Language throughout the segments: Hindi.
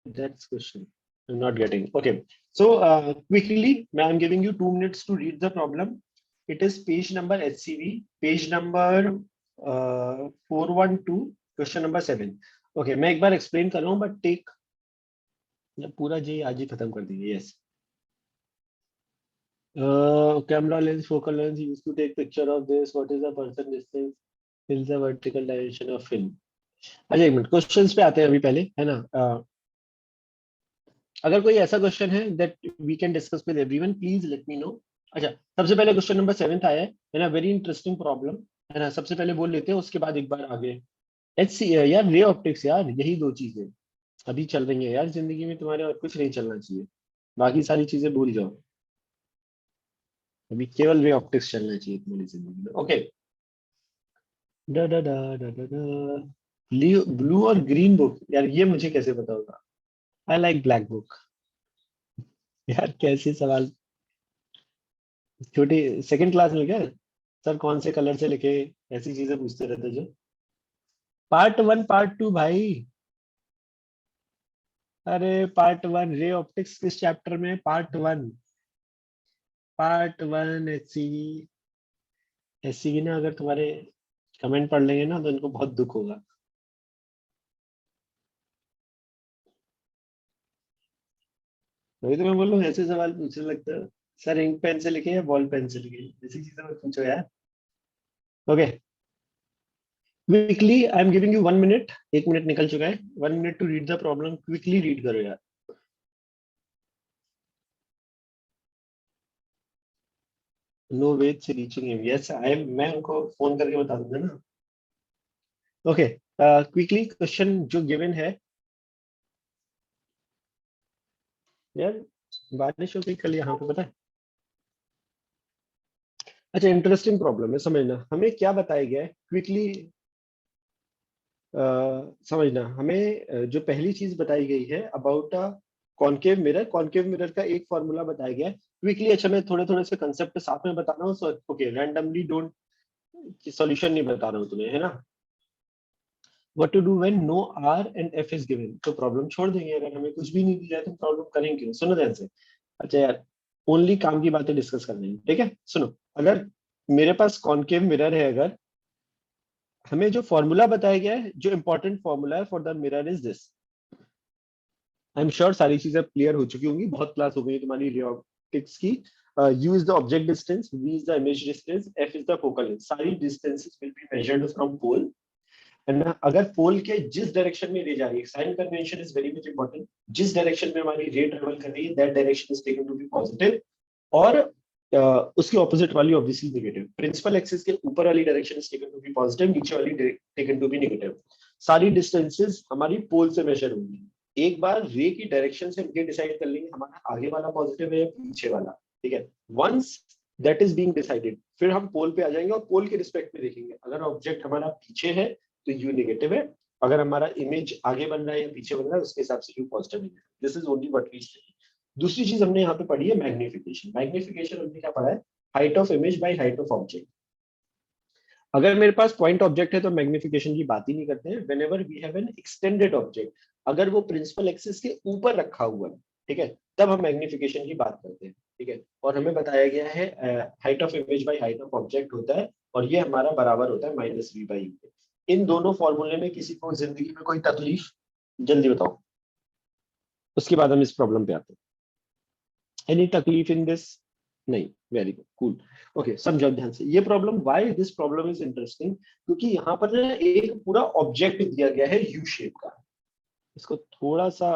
That's question. I'm not getting. Okay. So quickly, I'm giving you 2 minutes to read the problem. It is page number HCV, page number 412, question number 7. Okay, मैं एक बार explain कर रहा हूँ, but take पूरा जी आज ही खत्म कर देंगे. Yes. Camera lens, focal length used to take picture of this. What is the person distance? Is the vertical direction of film. अच्छा एक मिनट क्वेश्चंस पे आते हैं अभी पहले है ना. अगर कोई ऐसा क्वेश्चन है that we can discuss with everyone please let me know. अच्छा सबसे पहले क्वेश्चन नंबर 7 आया है ना. वेरी इंटरेस्टिंग प्रॉब्लम है ना. सबसे पहले बोल लेते हैं उसके बाद एक बार आगे. HC यार रे ऑप्टिक्स यार यही दो चीजें अभी चल रही है यार जिंदगी में तुम्हारे. और कुछ नहीं चलना चाहिए. बाकी सारी चीजें भूल जाओ. अभी केवल रे ऑप्टिक्स चलना चाहिए तुम्हारी जिंदगी में. ओके. डा डा डा डा डा डा ब्लू और ग्रीन बुक यार ये मुझे कैसे पता होगा. I like black book. यार कैसे सवाल. छोटी सेकंड क्लास में क्या सर कौन से कलर से लिखे ऐसी चीजें पूछते रहते जो. पार्ट 1 पार्ट 2 भाई. अरे पार्ट 1 रे ऑप्टिक्स किस चैप्टर में. पार्ट 1 एससीवी ना. अगर तुम्हारे कमेंट पढ़ लेंगे ना तो इनको बहुत दुख होगा. वही तो मैं बोल रहा हूँ ऐसे सवाल पूछने लगता है. सर इंक पेन से लिखे या बॉल पेन से लिखे ऐसी चीजें मत पूछो यार. Okay quickly I am giving you 1 minute. 1 minute निकल चुका है. 1 minute to read the problem. Quickly read करो यार. No way reaching him. Yes I am. मैं उनको फोन करके बता दूंगा ना. ओके क्विकली क्वेश्चन जो गिवन है. यार बारिश हो गई कल यहाँ पे पता है. अच्छा इंटरेस्टिंग प्रॉब्लम है समझना. हमें क्या बताया गया है क्विकली समझना. हमें जो पहली चीज बताई गई है about a concave mirror. Concave mirror का एक फॉर्मूला बताया गया है क्विकली. अच्छा मैं थोड़े थोड़े से कंसेप्ट साथ में बता रहा हूँ. ओके रैंडमली डोंट सॉल्यूशन नहीं बता रहा हूँ तुम्हें है ना. What to do when no R and F is given. तो प्रॉब्लम छोड़ देंगे. अगर हमें कुछ भी नहीं दिया तो प्रॉब्लम करेंगे. सुनो ध्यान से. अच्छा यार ओनली काम की बातें डिस्कस करनी है ठीक है. सुनो अगर मेरे पास कॉनकेव मिरर है. अगर हमें जो फॉर्मूला बताया गया है जो इंपॉर्टेंट फॉर्मूला है for the mirror is this. I am sure सारी चीजें क्लियर हो चुकी होंगी. बहुत क्लास हो गई तुम्हारी रे ऑप्टिक्स की. U is the object distance, V is the image distance, F is the focal length. सारी distances will be measured from pole. And अगर पोल के जिस डायरेक्शन में रे जा रही है sign convention is very much important. जिस डायरेक्शन में हमारी रे ट्रेवल कर रही है that direction is taken to be positive. और उसकी ऑपोजिट वाली ऑब्वियसली नेगेटिव. प्रिंसिपल एक्सिस के ऊपर वाली direction is taken to be positive. नीचे वाली टेकन टू बी नेगेटिव. सारी डिस्टेंसेस हमारी पोल से मेजर होंगी. एक बार रे की डायरेक्शन से हम ये डिसाइड कर लेंगे हमारा आगे वाला पॉजिटिव है या पीछे वाला. ठीक है. Once that is being decided फिर हम पोल पे आ जाएंगे और पोल के रिस्पेक्ट में देखेंगे. अगर ऑब्जेक्ट हमारा पीछे है तो यू नेगेटिव है. अगर हमारा इमेज आगे बन रहा है या पीछे बन रहा है उसके हिसाब से यू पॉजिटिव है. This is only what we study. दूसरी चीज हमने यहाँ पे पढ़ी है मैग्निफिकेशन. मैग्निफिकेशन हमने क्या पढ़ा है. Height of image by height of object. अगर मेरे पास पॉइंट ऑब्जेक्ट है तो मैग्निफिकेशन की बात ही नहीं करते हैं. Whenever we have an extended object अगर वो प्रिंसिपल एक्सिस के ऊपर रखा हुआ है ठीक है तब हम मैग्निफिकेशन की बात करते हैं. ठीक है. और हमें बताया गया है height of image by height of object होता है और ये हमारा बराबर होता है -v/u. इन दोनों फॉर्मूले में किसी को जिंदगी में कोई तकलीफ जल्दी बताओ. उसके बाद हम इस प्रॉब्लम पे आते हैं. एनी तकलीफ इन दिस. नहीं. Very good cool. ओके समझो ध्यान से. ये problem why this problem is interesting क्योंकि यहाँ पर एक पूरा ऑब्जेक्ट दिया गया है यू शेप का. इसको थोड़ा सा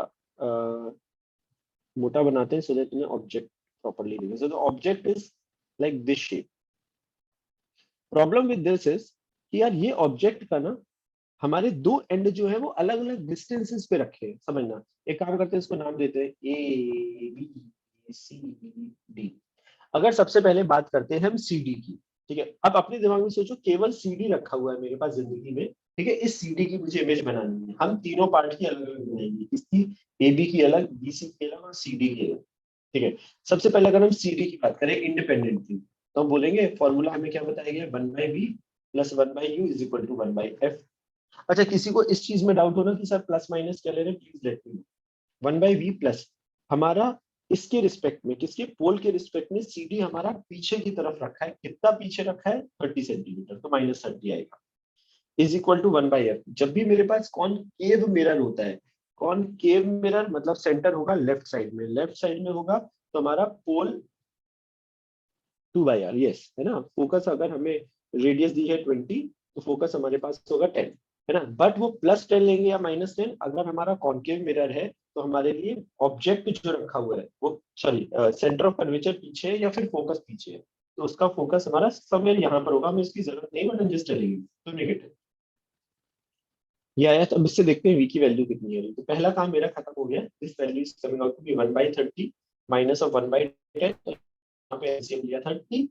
मोटा बनाते हैं सो दैट तुम्हें ऑब्जेक्ट प्रॉपर्ली दिखे. So the object is like this shape. Problem with this is कि यार ये ऑब्जेक्ट का ना हमारे दो एंड जो है वो अलग अलग डिस्टेंसेस पे रखे हैं. समझना. एक काम करते हैं इसको नाम देते हैं ए बी सी डी. अगर सबसे पहले बात करते हैं हम सी डी की. ठीक है. अब अपने दिमाग में सोचो केवल सी डी रखा हुआ है मेरे पास जिंदगी में. ठीक है. इस सी डी की मुझे इमेज बनानी है. हम तीनों पार्ट की अलग अलग बनाएंगे. इसकी ए बी की अलग बी सी की अलग और सी डी की अलग. ठीक है. सबसे पहले अगर हम सी डी की बात करें इंडिपेंडेंटली तो हम बोलेंगे फॉर्मूला हमें क्या बताया गया 1/v + 1/u = 1/f. अच्छा किसी को इस चीज में डाउट हो ना कि सर प्लस माइनस क्या ले रहे हैं please let me no. 1/v plus हमारा इसके रिस्पेक्ट में, किसके, पोल के रिस्पेक्ट में सी डी हमारा पीछे की तरफ रखा है। कितना पीछे रखा है? 30 सेंटीमीटर, तो -30 आएगा, इज इक्वल टू 1/f। जब भी मेरे पास कॉनकेव मिरर होता है, कॉनकेव मिरर मतलब सेंटर होगा लेफ्ट साइड में, लेफ्ट साइड में होगा तो हमारा पोल 2/r, यस है ना। फोकस अगर हमें रेडियस दी है 20 तो फोकस हमारे पास होगा 10, है ना। बट वो +10 लेंगे या -10, अगर हमारा कॉनकेव मिरर है तो हमारे लिए ऑब्जेक्ट जो रखा हुआ है वो, सॉरी, सेंटर ऑफ कर्वेचर पीछे है या फिर फोकस पीछे है, तो उसका फोकस हमारा समवेयर यहाँ पर होगा। हमें इसकी जरूरत नहीं, बट जस्ट चलेगी तो नेगेटिव। ये आया, तो अब इससे देखते हैं v की वैल्यू कितनी है। तो पहला काम मेरा खत्म हो गया। This value is coming out to be 1/30 minus of 1/10। तो यहाँ पे एलसीएम लिया 30,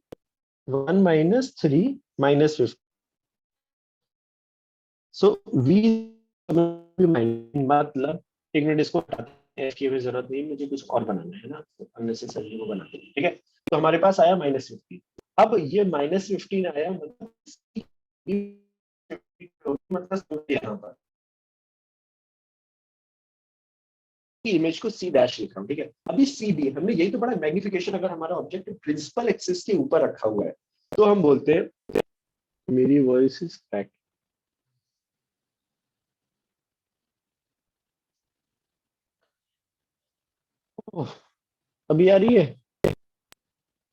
1 - 3 - 50। सो v मतलब, एक मिनट इसको हटाते हैं, इसकी हमें जरूरत नहीं, मुझे कुछ और बनाना है ना, तो अननेसेसरी को बनाते हैं, ठीक है। तो हमारे पास आया -15। अब ये -15 आया, मतलब यहाँ पर इमेज को सी डैश लिख रहा हूँ, ठीक है। अभी सी डी हमने यही तो पढ़ा, मैग्निफिकेशन अगर हमारा ऑब्जेक्ट प्रिंसिपल एक्सिस के ऊपर रखा हुआ है तो हम बोलते हैं, मेरी वॉइस इज क्रैक। अभी आ रही है?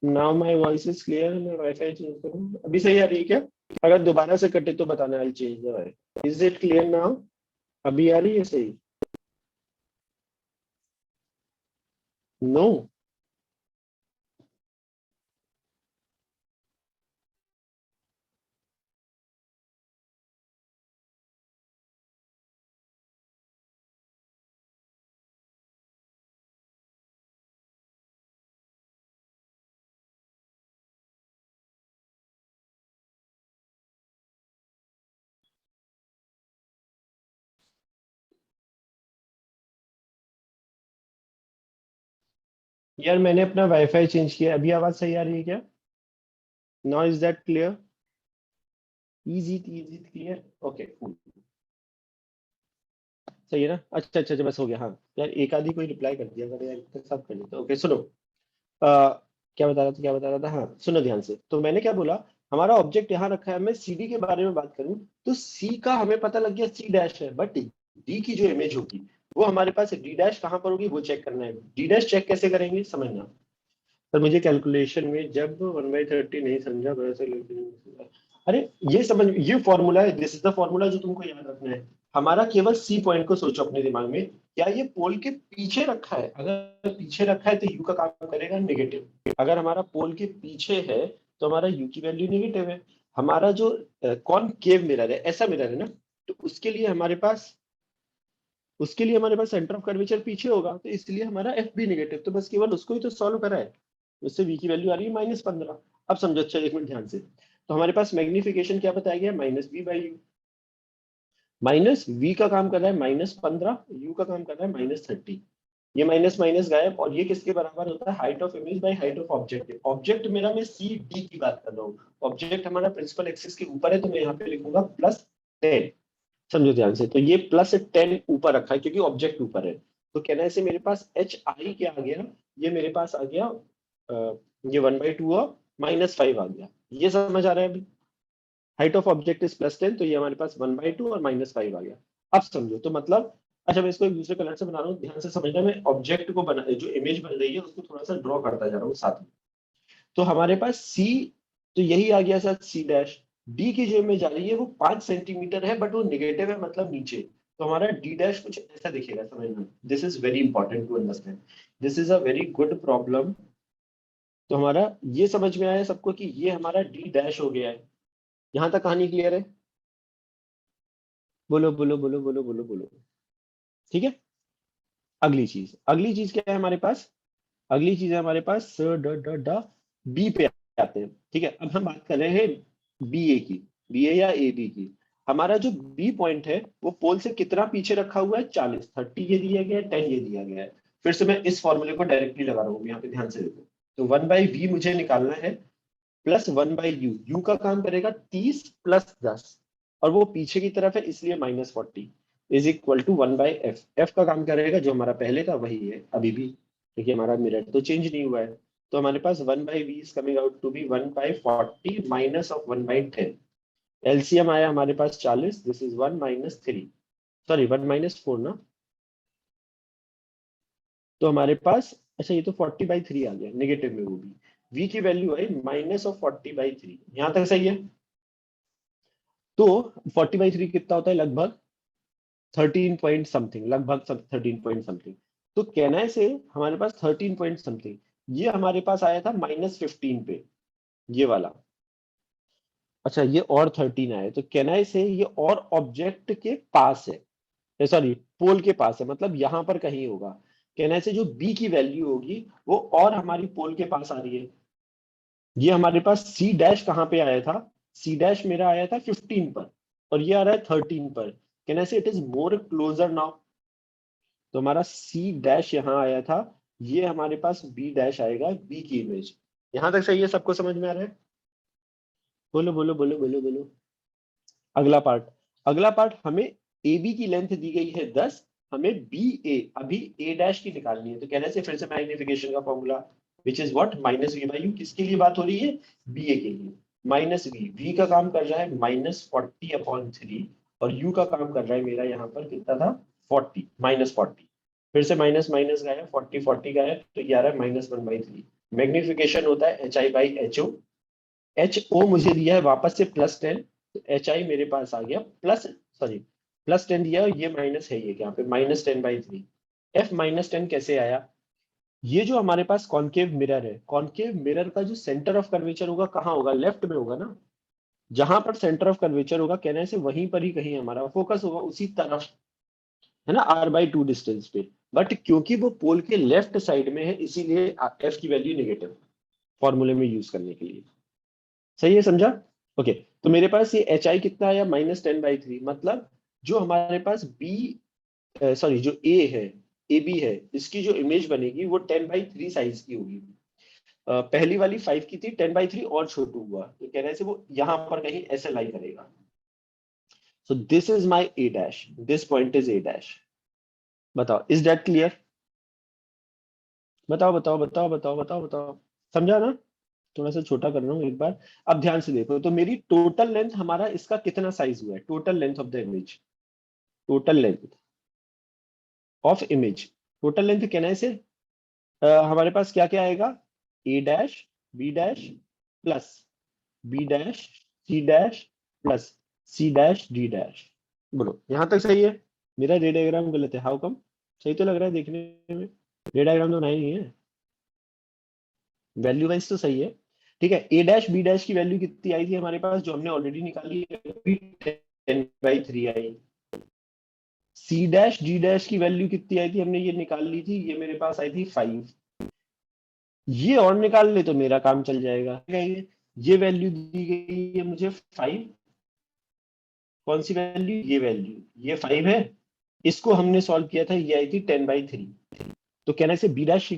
Now my voice is clear. मैं वाईफाई चेंज करूँ, अभी सही आ रही है क्या? अगर दोबारा से कटे तो बताना, I change the wifi. Is it clear now? अभी आ रही है सही? नो। यार मैंने अपना वाईफाई चेंज किया, अभी आवाज सही आ रही है क्या? Now is that clear? Easy easy clear, okay cool. सही है ना? अच्छा अच्छा अच्छा, बस हो गया। हाँ यार, एक आधी कोई रिप्लाई कर दिया अगर यार, तो सब कर लेते। ओके सुनो, क्या बता रहा था, क्या बता रहा था, हाँ सुनो ध्यान से। तो मैंने क्या बोला, हमारा ऑब्जेक्ट यहाँ रखा है। मैं सीडी के बारे में बात करूं तो सी का हमें पता लग गया, सी डैश है, बट डी की जो इमेज होगी वो हमारे पास डी डैश कहाँ पर होगी वो चेक करना है। डी डैश चेक कैसे करेंगे समझना। पर मुझे कैलकुलेशन में जब 1/30 नहीं समझा, अरे ये समझ, ये फॉर्मूला है, दिस इज द फॉर्मूला जो तुमको याद रखना है। हमारा केवल सी पॉइंट को सोचो अपने दिमाग में, क्या ये पोल के पीछे रखा है? अगर पीछे रखा है तो यू का काम करेगा नेगेटिव। अगर हमारा पोल के पीछे है तो हमारा यू की वैल्यू नेगेटिव है। हमारा जो कॉनकेव मिरर है, ऐसा मिरर है ना, तो उसके लिए हमारे पास सेंटर ऑफ कर्वेचर पीछे होगा, तो इसलिए हमारा एफ भी नेगेटिव। तो बस केवल उसको ही तो सॉल्व करा है, उससे v की वैल्यू आ रही है -15। अब समझो, अच्छा एक मिनट ध्यान से। तो हमारे पास मैग्निफिकेशन क्या बताया गया, -v/u। माइनस v का काम कर रहा है -15, u का काम कर रहा है -30। ये माइनस माइनस गायब, और ये किसके बराबर होता है, height of image by height of object. Object मेरा, मैं सी डी की बात कर रहा हूँ, ऑब्जेक्ट हमारा प्रिंसिपल एक्सिस के ऊपर है, तो मैं यहाँ पे लिखूंगा +10। समझो ध्यान से, तो ये +10 ऊपर रखा है क्योंकि ऑब्जेक्ट ऊपर है। तो कहना है से मेरे पास एच आई क्या आ गया, ये मेरे पास आ गया, ये 1/2 और -5 आ गया। ये समझ आ रहा है अभी? हाइट ऑफ ऑब्जेक्ट इज +10, तो ये हमारे पास 1/2 और -5 आ गया। अब समझो तो मतलब, अच्छा मैं इसको एक दूसरे कलर से बना रहा हूँ, ध्यान से समझना। मैं ऑब्जेक्ट को बना, जो इमेज बन रही है उसको थोड़ा सा ड्रॉ करता जा रहा हूँ साथ में। तो हमारे पास सी, तो यही आ गया सर सी डैश। डी की जो इमेज आ रही है वो 5 सेंटीमीटर है, बट वो निगेटिव है, मतलब नीचे। तो हमारा डी डैश कुछ ऐसा दिखेगा, समझना। This is very important to understand, this is a very good problem. तो हमारा ये समझ में आया सबको कि ये हमारा डी डैश हो गया है। यहां तक कहानी क्लियर है? बोलो बोलो बोलो बोलो बोलो बोलो। ठीक है। अगली चीज क्या है हमारे पास? अगली चीज है हमारे पास ड ड ड बी पे आते हैं। ठीक है, अब हम बात कर रहे हैं बी ए की, बी ए या ए बी की। हमारा जो बी पॉइंट है वो पोल से कितना पीछे रखा हुआ है, 40। 30 ये दिया गया है, 10 ये दिया गया है। फिर से मैं इस फॉर्मूले को डायरेक्टली लगा रहा हूँ, यहाँ पे ध्यान से देखो। तो 1/v मुझे निकालना है, +1/u। u का काम करेगा 30 + 10, और वो पीछे की तरफ है इसलिए -40। Is equal to 1/f। f का काम करेगा जो हमारा पहले था वही है अभी भी, देखिए हमारा मिरर तो चेंज नहीं हुआ है। तो हमारे पास 1/v is coming out to be 1/40 minus of 1/10। LCM आया हमारे पास 40, दिस इज 1 - 3, सॉरी 1 - 4 ना। तो हमारे पास अच्छा ये तो 40/3 आ गया नेगेटिव में, वो भी v की वैल्यू आई माइनस ऑफ 40/3, यहां तक सही है। तो 40/3 कितना होता है, लगभग 13 पॉइंट समथिंग, लगभग 13 पॉइंट समथिंग। तो कहना से हमारे पास 13 पॉइंट समथिंग, ये हमारे पास आया था -15 पे, ये वाला। अच्छा ये और 13 आया, तो कहना से ये और ऑब्जेक्ट के पास है, सॉरी पोल के पास है, मतलब यहां पर कहीं होगा। कहने से जो बी की वैल्यू होगी वो और हमारी पोल के पास आ रही है। ये हमारे पास सी डैश कहाँ पे आया था, सी डैश मेरा आया था 15 पर, और ये आ रहा है 13 पर। कहने से it is more closer now. तो हमारा सी डैश यहाँ आया था, ये हमारे पास बी डैश आएगा, बी की इमेज। यहां तक सही है, सबको समझ में आ रहा है? बोलो बोलो बोलो बोलो बोलो। अगला पार्ट, अगला पार्ट हमें ए बी की लेंथ दी गई है 10, हमें बी ए अभी ए डैश की निकालनी है। तो कहने से फिर से मैग्निफिकेशन का formula which is what -v/u। किसके लिए बात हो रही है, बी ए के लिए। -v का काम कर रहा है -40/3, और u का काम कर रहा है मेरा यहाँ पर कितना था, 40 -40। फिर से माइनस माइनस गया, 40 40 गया, तो ये आ रहा है -1/3। मैग्निफिकेशन होता है hi/ho। एच ओ मुझे दिया है वापस से +10, तो एच आई मेरे पास आ गया प्लस, सॉरी +10 दिया, और ये माइनस है, ये यहाँ पे -10/3। एफ -10 कैसे आया, ये जो हमारे पास कॉनकेव मिरर है, कॉनकेव मिरर का जो सेंटर ऑफ कर्वेचर होगा कहाँ होगा, लेफ्ट में होगा ना। जहां पर सेंटर ऑफ कर्वेचर होगा कहने से वहीं पर ही कहीं हमारा फोकस होगा, उसी तरफ, है ना, r/2 डिस्टेंस पे। बट क्योंकि वो पोल के लेफ्ट साइड में है, इसीलिए एफ की वैल्यू नेगेटिव फॉर्मूले में यूज करने के लिए। सही है, समझा? ओके। तो मेरे पास ये एच आई कितना आया, -10/3, मतलब जो हमारे पास बी, सॉरी जो ए है, ए बी है, इसकी जो इमेज बनेगी वो 10/3 साइज की होगी। पहली वाली 5 की थी, 10/3 और छोटू हुआ, तो कहने से वो यहां पर कहीं ऐसे लाई करेगा। So this is my A dash, this point is a dash. बताओ, इज दैट क्लियर? बताओ बताओ बताओ बताओ बताओ बताओ। समझा ना? थोड़ा सा छोटा कर रहा हूँ एक बार। अब ध्यान से देखो, तो मेरी टोटल लेंथ, हमारा इसका कितना साइज हुआ है, total length of the image, total length of image. Total length कहना से हमारे पास क्या क्या आएगा, A dash B dash plus B dash C dash plus C dash D dash. बोलो यहां तक सही है? मेरा रे डायग्राम गलत है, हाउ कम? सही तो लग रहा है देखने में, रे डायग्राम तो बनाया नहीं है, वैल्यू वाइज तो सही है। ठीक है, ए डैश बी डैश की वैल्यू कितनी आई थी हमारे पास, जो हमने ऑलरेडी निकाली है, 10/3 आई। सी डैश डी डैश की वैल्यू कितनी आई थी, हमने ये निकाल ली थी, ये मेरे पास आई थी 5। ये और निकाल ले तो मेरा काम चल जाएगा। ये वैल्यू दी गई है मुझे 5, कौन सी वैल्यू, ये वैल्यू, ये 5 है। इसको हमने सॉल्व किया था, ये आई थी 10/3। तो कहना से बी डैश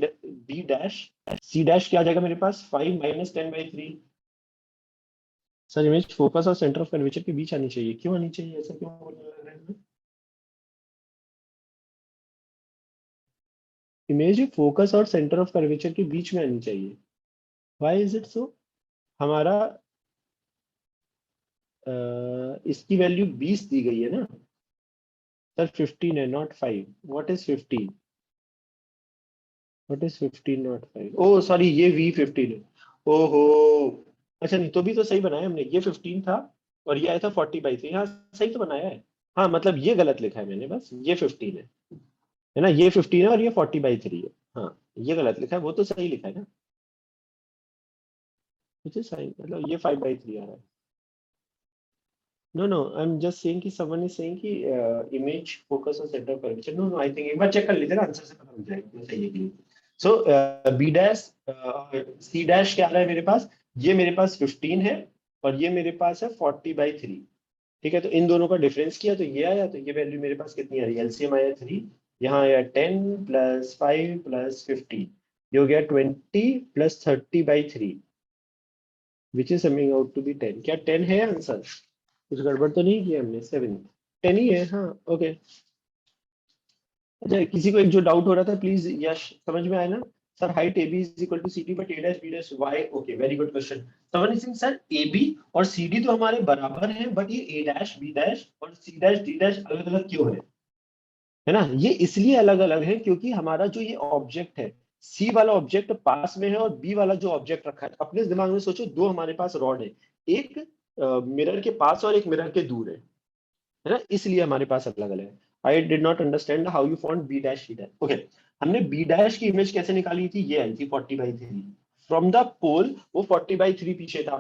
सी डैश क्या आ जाएगा मेरे पास, 5 - 10/3। सर इमेज फोकस और सेंटर ऑफ कर्वेचर के बीच आनी चाहिए, क्यों आनी चाहिए, ऐसा क्यों बोलने लग रहा है? इमेज फोकस और सेंटर ऑफ कर्वेचर के बीच में आनी चाहिए, व्हाई इज इट सो? हमारा इसकी वैल्यू 20 दी गई है ना सर, 15 है not 5। What is 15, what is 15 not 5? Oh sorry, ये V15 है। ओहो, अच्छा नहीं तो भी तो सही बनाया हमने, ये 15 था और ये आया था 40/3, हाँ सही तो बनाया है। हाँ मतलब ये गलत लिखा है मैंने, बस ये 15 है ना, ये 15 है और ये 40/3 है। हाँ ये गलत लिखा है, वो तो सही लिखा है ना, मुझे सही, मतलब ये 5/3 आ रहा है। No no, I am just saying कि समवन इज सेइंग कि इमेज फोकस और centre of curvature, no no, I think एक बार चेक कर लीजिए ना, आंसर से पता लग जाएगा कि सही है कि नहीं। सो बी डैश सी डैश क्या आ रहा है मेरे पास, ये मेरे पास 15 है और ये मेरे पास है 40/3। ठीक है, तो इन दोनों का डिफरेंस किया तो ये आया, तो ये वैल्यू मेरे पास कितनी आ रही है, एलसीएम आया 3, यहाँ आया 10 + 5 + 15, ये हो गया 20 + 30/3, which is coming out to be 10। क्या 10 है आंसर? कुछ गड़बड़ तो नहीं किया हमने? 7। 10 ही है, हाँ ओके। अच्छा, किसी को एक जो डाउट हो रहा था, प्लीज यश, समझ में आया ना? Sir height A B is equal to C T but A dash B dash why, okay very good question. Taman Singh sir, A B और सी डी तो हमारे बराबर हैं, बट ये ए डैश बी डैश और सी डैश डी डैश अलग अलग क्यों है ना? ये इसलिए अलग अलग है क्योंकि हमारा जो ये ऑब्जेक्ट है, सी वाला ऑब्जेक्ट पास में है और बी वाला जो ऑब्जेक्ट रखा है, अपने दिमाग में सोचो, दो हमारे पास रॉड है, एक मिरर के पास और एक मिरर के दूर है ना? इसलिए हमारे पास अलग अलग है। I did not understand how you found B dash C dash, okay. हमने बी डैश की इमेज कैसे निकाली थी? ये आई थी 40/3 फ्रॉम द पोल, वो 40/3 पीछे था।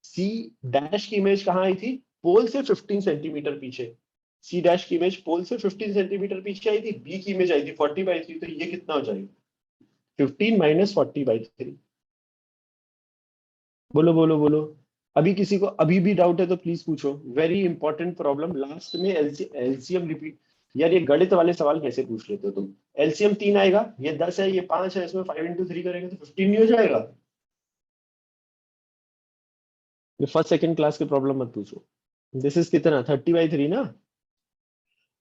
सी डैश की इमेज कहाँ आई थी? पोल से 15 सेंटीमीटर पीछे। सी डैश की इमेज पोल से 15 सेंटीमीटर पीछे आई थी, बी की इमेज आई थी 40/3, तो ये कितना हो जाएगा? 15 माइनस 40/3। बोलो बोलो बोलो। अभी किसी को अभी भी डाउट है तो प्लीज पूछो, वेरी इंपॉर्टेंट प्रॉब्लम, लास्ट में एलसीएम रिपीट। यार ये गणित वाले सवाल कैसे पूछ लेते हो तुम? एलसीएम 3 आएगा, ये 10 है, ये 5 है, इसमें 5 into 3 करेंगे तो 15 नहीं हो जाएगा? ये फर्स्ट सेकंड क्लास की प्रॉब्लम मत पूछो। दिस इज कितना? 30/3 ना?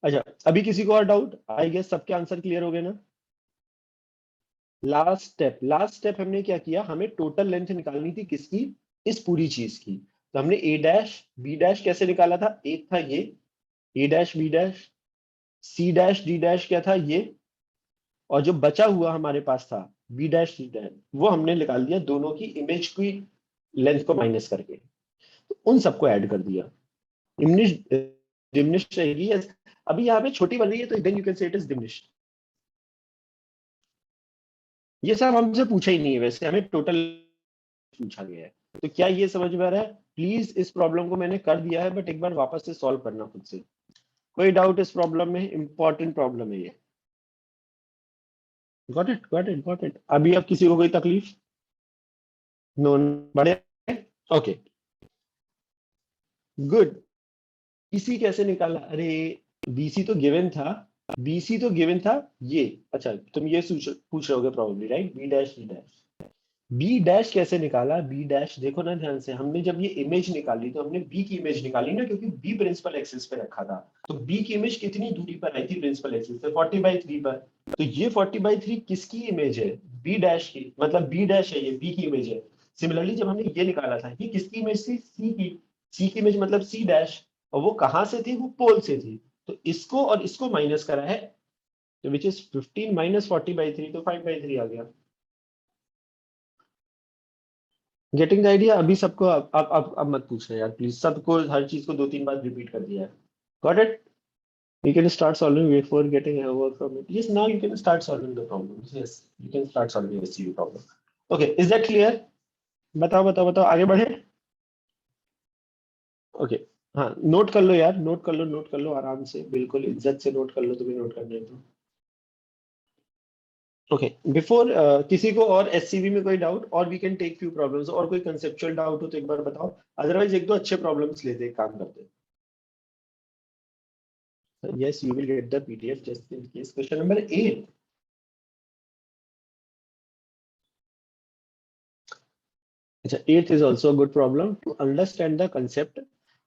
अच्छा, अभी किसी को और डाउट? आई गेस सबके आंसर क्लियर हो गए ना? लास्ट स्टेप हमने क्या किया, हमें टोटल लेंथ निकालनी थी किसकी? इस पूरी चीज की। तो हमने ए डैश बी डैश कैसे निकाला था? एक था ये A dash B dash, C dash D dash क्या था? ये, और जो बचा हुआ हमारे पास था बी डैश सी डैश, वो हमने निकाल दिया दोनों की इमेज की लेंथ को माइनस करके, तो उन सबको ऐड कर दिया। डिमिनिश डिमिनिश रहेगी yes। अभी यहाँ पे छोटी बन रही है तो then you can say it is diminish. ये सब हमसे पूछा ही नहीं है, वैसे हमें टोटल पूछा गया है। तो क्या ये समझ में आ रहा है? प्लीज, इस प्रॉब्लम को मैंने कर दिया है, बट एक बार वापस से सॉल्व करना खुद से। कोई डाउट इस प्रॉब्लम में? इंपॉर्टेंट प्रॉब्लम है ये। Got it got it got it. अभी अब किसी को कोई तकलीफ? नो? बड़े? Okay good. बीसी कैसे निकाला? अरे बीसी तो गिवन था, बीसी तो गिवन था ये। अच्छा, तुम ये पूछ रहे होगे probably, right? B dash D dash, B dash कैसे निकाला? बी डैश देखो ना ध्यान से, हमने जब ये इमेज निकाली तो हमने बी की इमेज निकाली ना, क्योंकि बी प्रिंसिपल एक्सिस पे रखा था। तो बी की इमेज कितनी दूरी पर आई थी प्रिंसिपल एक्सिस से? 40/3 पर। तो ये 40/3 किसकी इमेज है? बी डैश की, मतलब बी डैश है, ये बी की इमेज है। सिमिलरली जब हमने ये निकाला था, ये किसकी इमेज थी? सी की। सी की इमेज मतलब सी डैश, और वो कहां से थी? वो पोल से थी। तो इसको और इसको माइनस करा है, तो विच इज 15 माइनस 40/3, तो 5/3 आ गया। Getting the idea? अभी सबको अब मत पूछना यार प्लीज, सबको हर चीज को 2-3 बार रिपीट कर दिया है। Got it? You can start solving before getting over from it. Yes, now you can start solving the problems. Yes, you can start solving the SCU problem. Okay, is that clear? बताओ बताओ बताओ, आगे बढ़े? Okay okay. हाँ, नोट कर लो यार, नोट कर लो, नोट कर लो आराम से, बिल्कुल इज्जत से नोट कर लो, तुम्हें नोट करने तो। ओके, बिफोर किसी को और एससीबी में कोई डाउट, और we can take few problems, और कोई कंसेप्चुअल डाउट हो तो एक बार बताओ, अदरवाइज एक दो अच्छे प्रॉब्लम्स लेते एक काम करते हैं। Yes, you will get the PDF just in case. Question number 8. अच्छा, 8th is also a good problem to understand the concept.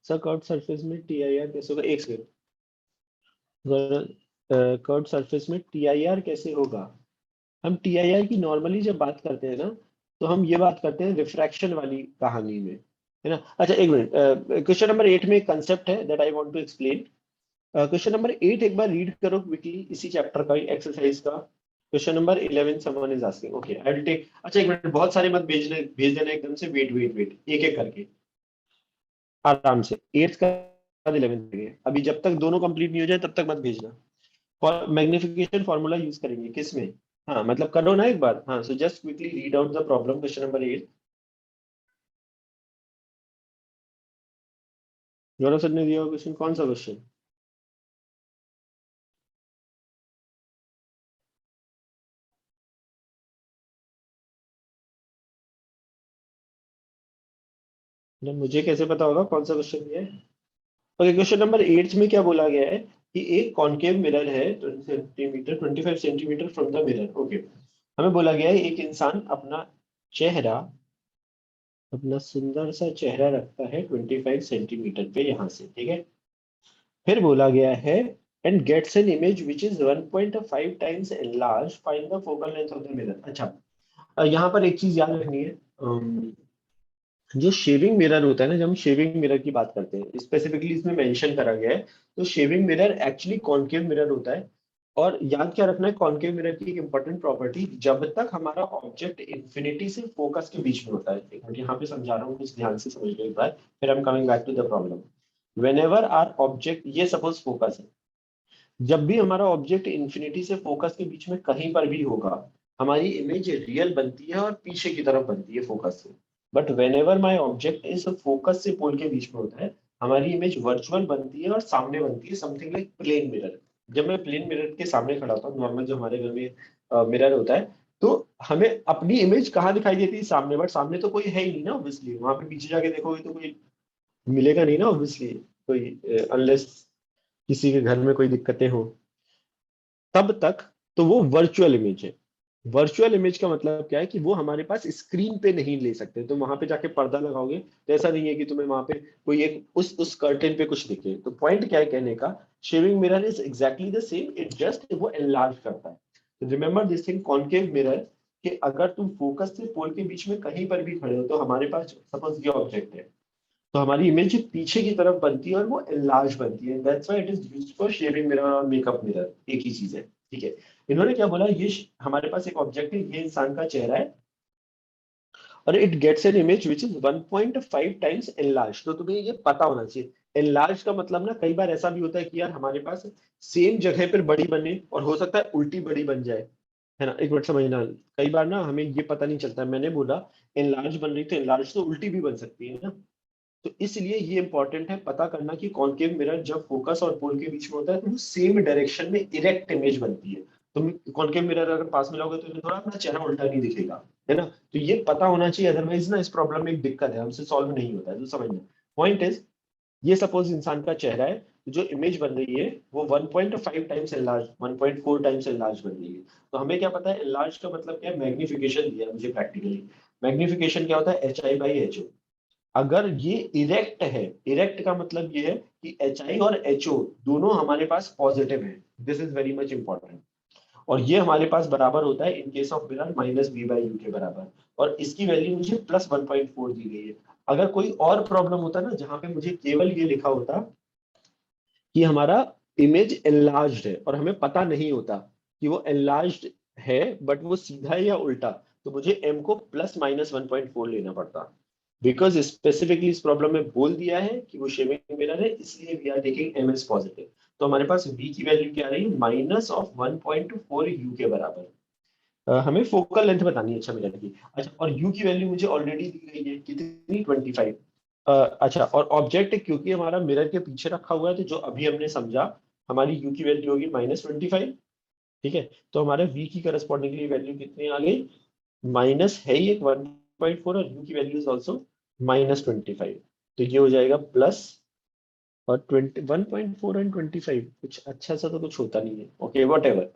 Sir curve surface में TIR कैसे होगा? एक सेकंड। कर्व सरफेस में TIR कैसे होगा? हम TIR की नॉर्मली जब बात करते हैं ना, तो हम ये बात करते हैं रिफ्रैक्शन वाली कहानी में, है ना? अच्छा एक मिनट, क्वेश्चन नंबर 8 में एक कंसेप्ट है that I want to explain. Question number 8 एक बार रीड करो क्विकली, इसी चैप्टर का एक्सरसाइज का। Question number 11 someone is asking, okay I will take. अच्छा एक मिनट, बहुत सारे मत भेज देना एकदम से, वेट वेट वेट, एक एक करके आराम से। 8th का 11th के अभी जब तक दोनों कंप्लीट नहीं हो जाए तब तक मत भेजना। फॉर मैग्निफिकेशन फार्मूला यूज करेंगे किसमें? हाँ मतलब करो ना एक बार, हाँ। So just quickly read out the problem, question number 8। Gaurav sir ने दिया क्वेश्चन, कौन सा क्वेश्चन? मुझे कैसे पता होगा कौन सा क्वेश्चन दिया है? ओके, क्वेश्चन नंबर 8 में क्या बोला गया है कि एक कॉनकेव मिरर है 20 centimetre, 25 centimetre from the mirror, okay. हमें बोला गया है एक इंसान अपना चेहरा, अपना सुंदर सा चेहरा रखता है 25 सेंटीमीटर पे, यहाँ से, ठीक है। फिर बोला गया है and gets an image which is 1.5 times enlarged, find the focal length of the mirror. अच्छा, यहाँ पर एक चीज याद रखनी है। जो शेविंग मिरर होता है ना, जब हम शेविंग मिरर की बात करते हैं, स्पेसिफिकली इसमें मेंशन करा गया है, तो shaving mirror actually concave mirror होता है। और याद क्या रखना है, कॉनकेव मिरर की एक इंपॉर्टेंट प्रॉपर्टी, जब तक हमारा ऑब्जेक्ट इंफिनिटी से फोकस के बीच में होता है, एक मिनट यहाँ पे समझा रहा हूँ, कुछ ध्यान से समझ लो एक बार, फिर हम coming back to the problem. Whenever our object, ये सपोज फोकस है, जब भी हमारा ऑब्जेक्ट इंफिनिटी से फोकस के बीच में कहीं पर भी होगा, हमारी इमेज रियल बनती है और पीछे की तरफ बनती है फोकस से। But when ever my object is focus से पोल के बीच में होता है, हमारी इमेज वर्चुअल बनती है और सामने बनती है, समथिंग लाइक प्लेन मिरर। जब मैं प्लेन मिरर के सामने खड़ा होता हूँ, नॉर्मल जो हमारे घर में मिरर होता है, तो हमें अपनी इमेज कहाँ दिखाई देती है, सामने। बट सामने तो कोई है ही नहीं ना, ऑब्वियसली वहां पे पीछे जाके देखोगे तो कोई मिलेगा नहीं ना, ऑब्वियसली कोई, अनलेस किसी के घर में कोई दिक्कतें हो, तब तक तो वो वर्चुअल इमेज है। वर्चुअल इमेज का मतलब क्या है कि वो हमारे पास स्क्रीन पे नहीं ले सकते। तो वहां पे जाके पर्दा लगाओगे तो ऐसा नहीं है कि तुम्हें वहां पे कोई एक उस कर्टेन पे कुछ दिखे। तो पॉइंट क्या है कहने का, shaving mirror is exactly the same, it just वो एनलार्ज करता है। तो remember this thing, concave mirror, कि अगर तुम फोकस से पोल के बीच में कहीं पर भी खड़े हो, तो हमारे पास सपोज ये ऑब्जेक्ट है, तो हमारी इमेज पीछे की तरफ बनती है और वो एनलार्ज बनती है। That's why it is used for shaving mirror और मेकअप मिरर, एक ही चीज है। ठीक है, इन्होंने क्या बोला, हमारे पास एक ऑब्जेक्ट है, ये इंसान का चेहरा है, और it gets an image which is 1.5 times enlarge. तो तुम्हें ये पता होना चाहिए, एनलार्ज का मतलब ना, कई बार ऐसा भी होता है कि यार हमारे पास सेम जगह पर बड़ी बने और हो सकता है उल्टी बड़ी बन जाए, है ना। एक मिनट समझना, कई बार ना हमें ये पता नहीं चलता। मैंने बोला एनलार्ज बन रही, तो एनलार्ज तो उल्टी भी बन सकती है ना। तो इसलिए ये इंपॉर्टेंट है पता करना कि कॉनकेव मिरर जब फोकस और पोल के बीच में होता है, तो वो सेम डायरेक्शन में इरेक्ट इमेज बनती है। तुम कॉनकेव मिरर अगर पास में लाओगे तो तुम्हें थोड़ा अपना चेहरा उल्टा नहीं दिखेगा, है ना। तो ये पता होना चाहिए, अदरवाइज ना इस प्रॉब्लम में एक दिक्कत है, हमसे सॉल्व नहीं होता है। तो समझना, पॉइंट इज, ये सपोज इंसान का चेहरा है, तो जो इमेज बन रही है वो 1.5 टाइम्स एनलार्ज, 1.4 टाइम्स एनलार्ज बन रही है। तो हमें क्या पता है, एनलार्ज का मतलब क्या है, मैग्निफिकेशन दिया है मुझे प्रैक्टिकली। मैग्निफिकेशन क्या होता है, HI/HO। अगर ये इरेक्ट है, इरेक्ट का मतलब ये है कि HI और HO दोनों हमारे पास पॉजिटिव है, this is very much important. और ये हमारे पास बराबर होता है इन केस ऑफ मिरर -B/U के बराबर, और इसकी वैल्यू मुझे +1.4 दी गई है। अगर कोई और प्रॉब्लम होता ना, जहां पे मुझे केवल ये लिखा होता कि हमारा इमेज एनलार्ज्ड है, और हमें पता नहीं होता कि वो एनलार्ज्ड है, बट वो सीधा है या उल्टा, तो मुझे m को +-1.4 लेना पड़ता। बिकॉज स्पेसिफिकली इस प्रॉब्लम में बोल दिया है कि वो शेविंग मिरर है, इसलिए we are taking m as positive. तो हमारे पास v की वैल्यू क्या आ रही है, -1.4 u के बराबर। हमें फोकल लेंथ बतानी है, अच्छा मिरर की। अच्छा, और u की वैल्यू मुझे ऑलरेडी दी गई है, कितनी, 25। अच्छा, और ऑब्जेक्ट क्योंकि हमारा मिरर के पीछे रखा हुआ है, तो जो अभी हमने समझा, हमारी u की वैल्यू होगी -25। ठीक है, तो हमारे v की करस्पॉन्डिंगली वैल्यू कितनी आ गई, माइनस है ही एक 1.4, और u की वैल्यू इज ऑल्सो -25। तो ये हो जाएगा प्लस, और 1.4 एंड 25, कुछ अच्छा सा तो कुछ होता नहीं है। ओके, वट एवर,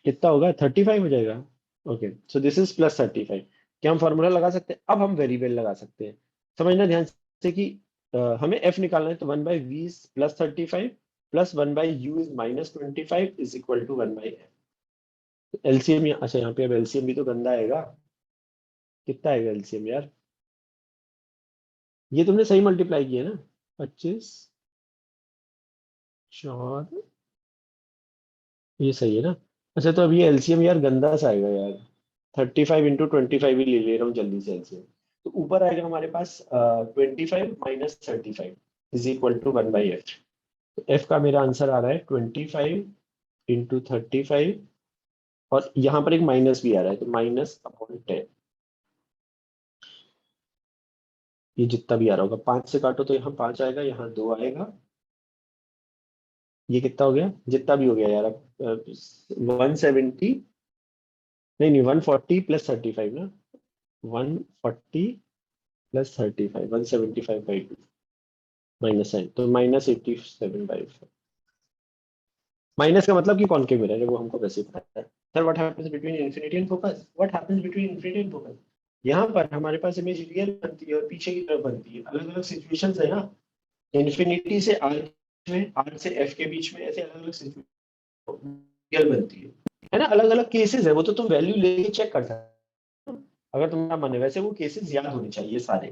कितना होगा, 35 हो जाएगा। Okay, so this is +35। क्या हम फॉर्मूला लगा सकते हैं, अब हम वेरिएबल लगा सकते हैं। समझना ध्यान से कि हमें f निकालना है, तो 1/v is +35 plus 1/u is -25 is equal to 1/f। LCM, अच्छा यहाँ पे अब एलसीएम भी तो गंदा आएगा। कितना आएगा एलसीएम यार, ये तुमने सही मल्टीप्लाई किया ना, 25, 4, ये सही है ना। अच्छा, तो अब ये एलसीएम यार गंदा सा आएगा यार, 35 × 25 ही ले ले रहा हूँ जल्दी से एलसीएम। तो ऊपर आएगा हमारे पास 25 - 35 इज इक्वल टू 1/f। तो f का मेरा आंसर आ रहा है 25 × 35, और यहाँ पर एक माइनस भी आ रहा है, तो -/10। ये जितना भी आ रहा होगा, 5 से काटो तो यहाँ 5 आएगा, यहाँ 2 आएगा। ये कितना हो गया, जितना भी हो गया यार, अब 170, नहीं नहीं, 140 + 35 ना, 140 + 35, 175/2 माइनस साइन, तो -87/4। माइनस का मतलब कि कॉनकेव मिरर है, वो हमको वैसे ही पता है। Sir what happens between infinity and focus, what happens between infinity and focus, यहाँ पर हमारे पास इमेज रियल बनती है और पीछे की तरफ बनती है, अलग अलग सिचुएशंस है ना। इन्फिनिटी से आर में, आर से एफ के बीच में, ऐसे अलग अलग सिचुएशन बनती है ना, अलग अलग केसेस है, वो तो तुम वैल्यू लेके चेक कर सकते हो अगर तुम्हारा मन है। वैसे वो केसेस याद होने चाहिए सारे,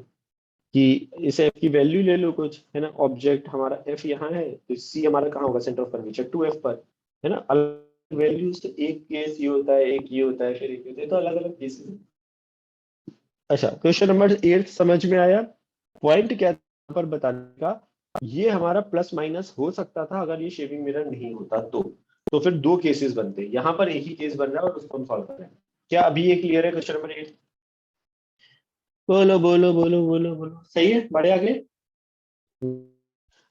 कि इस एफ की वैल्यू ले लो कुछ, है ना, ऑब्जेक्ट हमारा एफ यहाँ है, तो सी हमारा कहाँ होगा, सेंटर ऑफ कर्वेचर 2f पर, है ना, अलग वैल्यूज, तो एक केस ये होता है, एक ये होता है, फिर एक होता है, तो अलग अलग केसेस। अच्छा, क्वेश्चन नंबर 8 समझ में आया? पॉइंट क्या था यहाँ पर बताने का, ये हमारा प्लस माइनस हो सकता था अगर ये शेविंग मिरर नहीं होता तो फिर दो केसेस बनते, यहाँ पर एक ही केस बन रहा है और उसको हम सॉल्व कर रहे हैं। क्या अभी ये क्लियर है क्वेश्चन नंबर 8? बोलो बोलो बोलो बोलो बोलो, सही है, बढ़े आगे।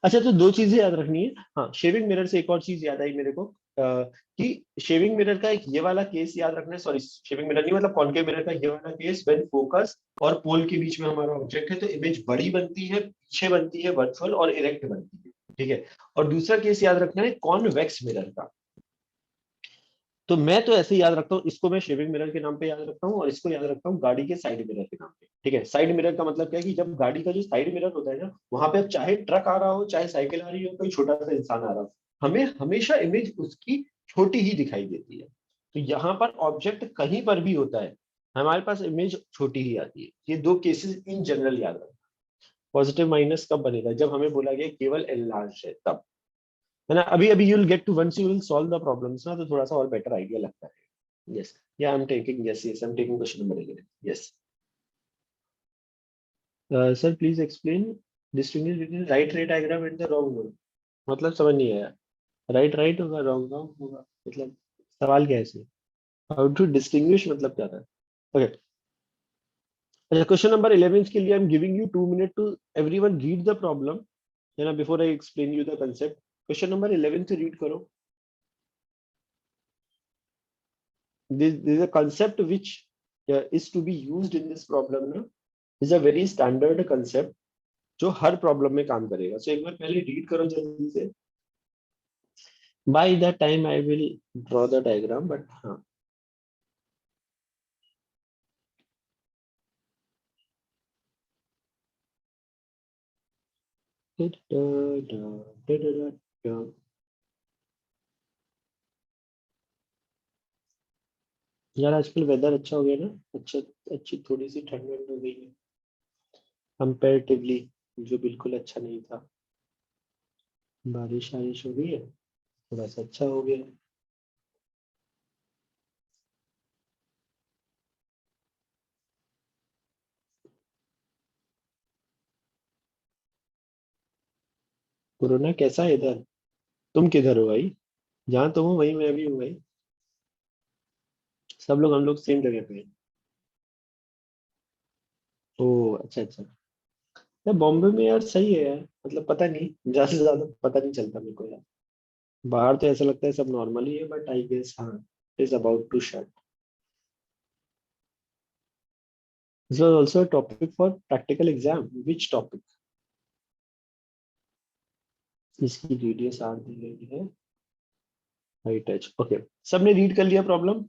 अच्छा, तो दो चीजें याद रखनी है। हाँ, शेविंग मिरर से एक और चीज याद आई मेरे को, कि शेविंग मिरर का एक ये वाला केस याद रखना है, सॉरी शेविंग मिरर नहीं, मतलब कॉनकेव मिरर का ये वाला केस, व्हेन फोकस और पोल के बीच में हमारा ऑब्जेक्ट है तो इमेज बड़ी बनती है, पीछे बनती है वर्चुअल, और इरेक्ट बनती है, ठीक है। और दूसरा केस याद रखना है कॉन्वेक्स मिरर का। तो मैं तो ऐसे ही याद रखता हूँ, इसको मैं शेविंग मिरर के नाम पे याद रखता हूँ, और इसको याद रखता हूँ गाड़ी के साइड मिरर के नाम पे, ठीक है। साइड मिरर का मतलब क्या है, कि जब गाड़ी का जो साइड मिरर होता है ना, वहां पे अब चाहे ट्रक आ रहा हो, चाहे साइकिल आ रही हो, कोई छोटा सा इंसान आ रहा हो, हमें हमेशा इमेज उसकी छोटी ही दिखाई देती है। तो यहाँ पर ऑब्जेक्ट कहीं पर भी होता है, हमारे पास इमेज छोटी ही आती है। ये दो केसेस इन जनरल याद रखना। पॉजिटिव माइनस कब बनेगा, जब हमें बोला गया केवल एनलार्ज है तब, है ना। अभी अभी you will get to, once you will solve the problems ना, तो थोड़ा सा और बेटर आइडिया लगता है। Yes. Yeah, I'm taking, yes, yes, I'm taking question number 11. Yes. Sir, please explain, distinguish between right ray diagram and the wrong one. मतलब समझ नहीं आया। राइट राइट होगा, रॉन्ग रॉन्ग होगा, मतलब सवाल क्या है इसमें? हाउ टू डिस्टिंग्विश मतलब क्या था? ओके। अच्छा, क्वेश्चन नंबर 11 के लिए I am giving you 2 minute to everyone read the problem, है ना, before I explain you the concept. Question number 11 से रीड करो। This is a concept which is to be used in this problem ना, is a very standard concept जो हर प्रॉब्लम में काम करेगा। सो एक बार पहले रीड करो जल्दी से। By the time I will draw the diagram, but हाँ। यार आजकल वेदर अच्छा हो गया ना, अच्छा, अच्छी थोड़ी सी ठंड वंड हो गई है कंपेरेटिवली, जो बिल्कुल अच्छा नहीं था। बारिश वारिश हो गई है, थोड़ा सा अच्छा हो गया। कोरोना कैसा है इधर? तुम किधर हो भाई? जहाँ तुम हो वहीं मैं भी हूँ भाई। सब लोग, हम लोग सेम जगह पे हैं। ओ, अच्छा अच्छा। यार बॉम्बे में यार सही है यार, मतलब पता नहीं, ज्यादा से ज्यादा पता नहीं चलता मेरे को यार। बाहर तो ऐसा लगता है सब नॉर्मल ही है, बट आई गेस हाँ, is about to shut. This was also a topic for practical exam, which topic? इसकी रेडियस आर दी गई है, हाई टच, ओके। सबने रीड कर लिया problem?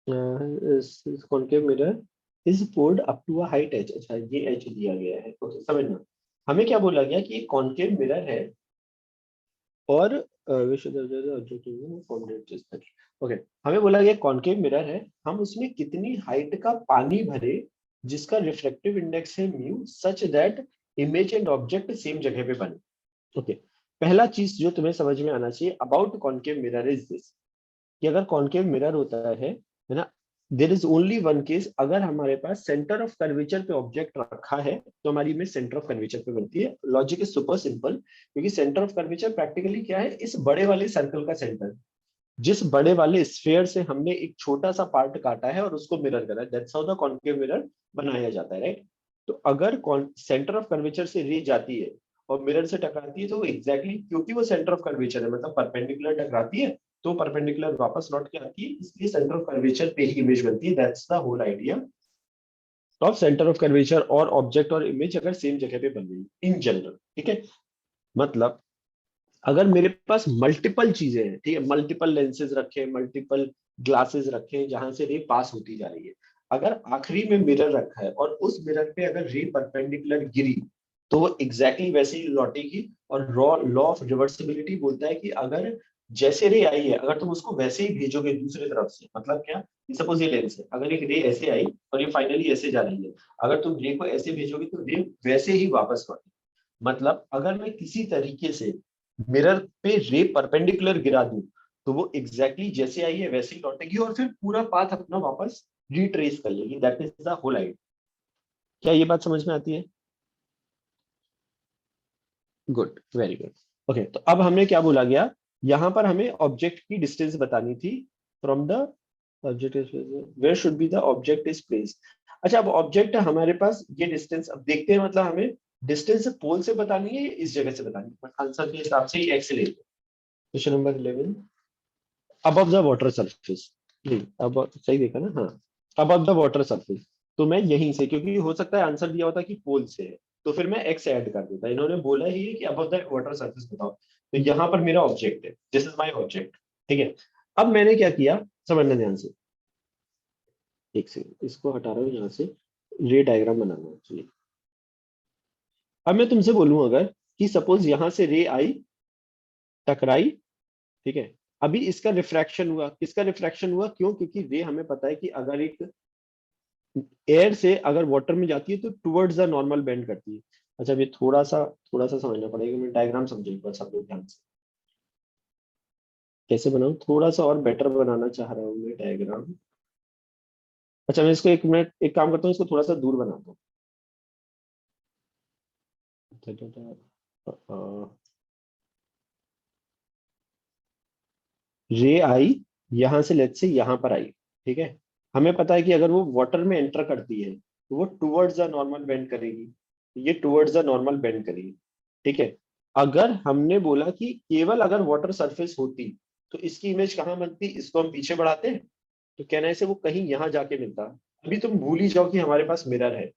Concave mirror is poured up to a height H, अच्छा ये एच दिया गया है, ओके समझना। हमें क्या बोला गया कि कॉनकेव मिरर है, और ओके, हमें बोला गया कॉनकेव मिरर है, हम उसमें कितनी हाइट का पानी भरे जिसका रिफ्रैक्टिव इंडेक्स है mu, such that image and object same जगह पे बने। ओके, पहला चीज जो तुम्हें समझ में आना चाहिए about concave mirror is this, कि अगर कॉनकेव मिरर होता है ना, there is only one case, अगर हमारे पास सेंटर ऑफ कर्वेचर पे ऑब्जेक्ट रखा है तो हमारी इमेज सेंटर ऑफ कर्वेचर पे बनती है। लॉजिक इज सुपर सिंपल, क्योंकि सेंटर ऑफ कर्वेचर प्रैक्टिकली क्या है, इस बड़े वाले सर्कल का सेंटर, जिस बड़े वाले स्फीयर से हमने एक छोटा सा पार्ट काटा है और उसको मिरर करा है, that's how the concave mirror बनाया जाता है, राइट। तो अगर सेंटर ऑफ कर्वेचर से रे जाती है और मिरर से टकराती है, तो वो एग्जैक्टली क्योंकि वो सेंटर ऑफ कर्वेचर है, मतलब परपेंडिकुलर टकराती है, तो परपेंडिकुलर वापस लौट के आती है, इसलिए सेंटर ऑफ कर्वेचर पे ही इमेज बनती है। That's the whole idea of centre of curvature, और ऑब्जेक्ट और इमेज अगर सेम जगह पे बन रही है इन जनरल, ठीक है। मतलब अगर मेरे पास मल्टीपल चीजें हैं, ठीक है, मल्टीपल लेंसेज रखे हैं, मल्टीपल ग्लासेस रखे हैं जहां से रे पास होती जा रही है, अगर आखिरी में मिरर रखा है और उस मिरर पे अगर रे परपेंडिकुलर गिरी, तो वो एग्जैक्टली वैसे ही लौटेगी। और लॉ ऑफ रिवर्सिबिलिटी बोलता है कि अगर जैसे रे आई है, अगर तुम उसको वैसे ही भेजोगे दूसरी तरफ से, मतलब क्या, सपोज ये लेंस है, अगर एक रे ऐसे आई और ये फाइनली ऐसे जा रही है, अगर तुम रे को ऐसे भेजोगे तो रे वैसे ही वापस लौटेगी। मतलब अगर मैं किसी तरीके से मिरर पे रे परपेंडिकुलर गिरा दूं, तो वो एग्जैक्टली जैसे आई है वैसे ही लौटेगी और फिर पूरा पाथ अपना वापस रिट्रेस कर लेगी। That is the whole idea. क्या ये बात समझ में आती है? Good, very good. ओके, तो अब हमने क्या बोला गया, यहाँ पर हमें ऑब्जेक्ट की डिस्टेंस बतानी थी from the object is, where should be the object is placed. अच्छा, अब ऑब्जेक्ट है हमारे पास, ये डिस्टेंस अब देखते हैं, मतलब हमें डिस्टेंस पोल से बतानी है या इस जगह से बतानी है, बट आंसर के हिसाब से ही एक्स ले। Question number 11, above the water surface. नहीं, अब सही देखा ना, हाँ, अबव द वाटर सरफेस। तो मैं यहीं से, क्योंकि हो सकता है आंसर दिया होता कि पोल से है, तो फिर मैं एक्स ऐड कर देता। इन्होंने बोला ही है कि अबव द वाटर सरफेस बताओ, तो यहाँ पर मेरा ऑब्जेक्ट है, दिस इज माय ऑब्जेक्ट। ठीक है, अब मैंने क्या किया, समझना ध्यान से। एक सेकंड, इसको हटा रहा हूँ यहाँ से, रे डायग्राम बनाना है। चलिए, अब मैं तुमसे बोलूं अगर कि सपोज यहाँ से रे आई, टकराई, ठीक है, अभी इसका रिफ्रैक्शन हुआ, किसका रिफ्रैक्शन हुआ, क्यों, क्योंकि रे हमें पता है कि अगर एक एयर से अगर वाटर में जाती है तो टुवर्ड्स द नॉर्मल बेंड करती है। अच्छा, अभी थोड़ा सा समझना पड़ेगा, मैं डायग्राम समझे एक बार सब लोग ध्यान से। कैसे बनाऊं, थोड़ा सा और बेटर बनाना चाह रहा हूँ मैं डायग्राम। अच्छा, मैं इसको एक मिनट, एक काम करता हूँ, इसको थोड़ा सा दूर बनाता हूँ। रे आई यहां से, लेट्स से यहां पर आई, ठीक है, हमें पता है कि अगर वो वाटर में एंटर करती है तो वो टुवर्ड्स द नॉर्मल बेंड करेगी, ये टुवर्ड्स द नॉर्मल बेंड करेगी। ठीक है, अगर हमने बोला कि केवल अगर वाटर सरफेस होती तो इसकी इमेज कहाँ बनती, इसको हम पीछे बढ़ाते हैं, तो कहने से वो कहीं यहां जाके मिलता। अभी तुम भूल ही जाओ कि हमारे पास मिरर है,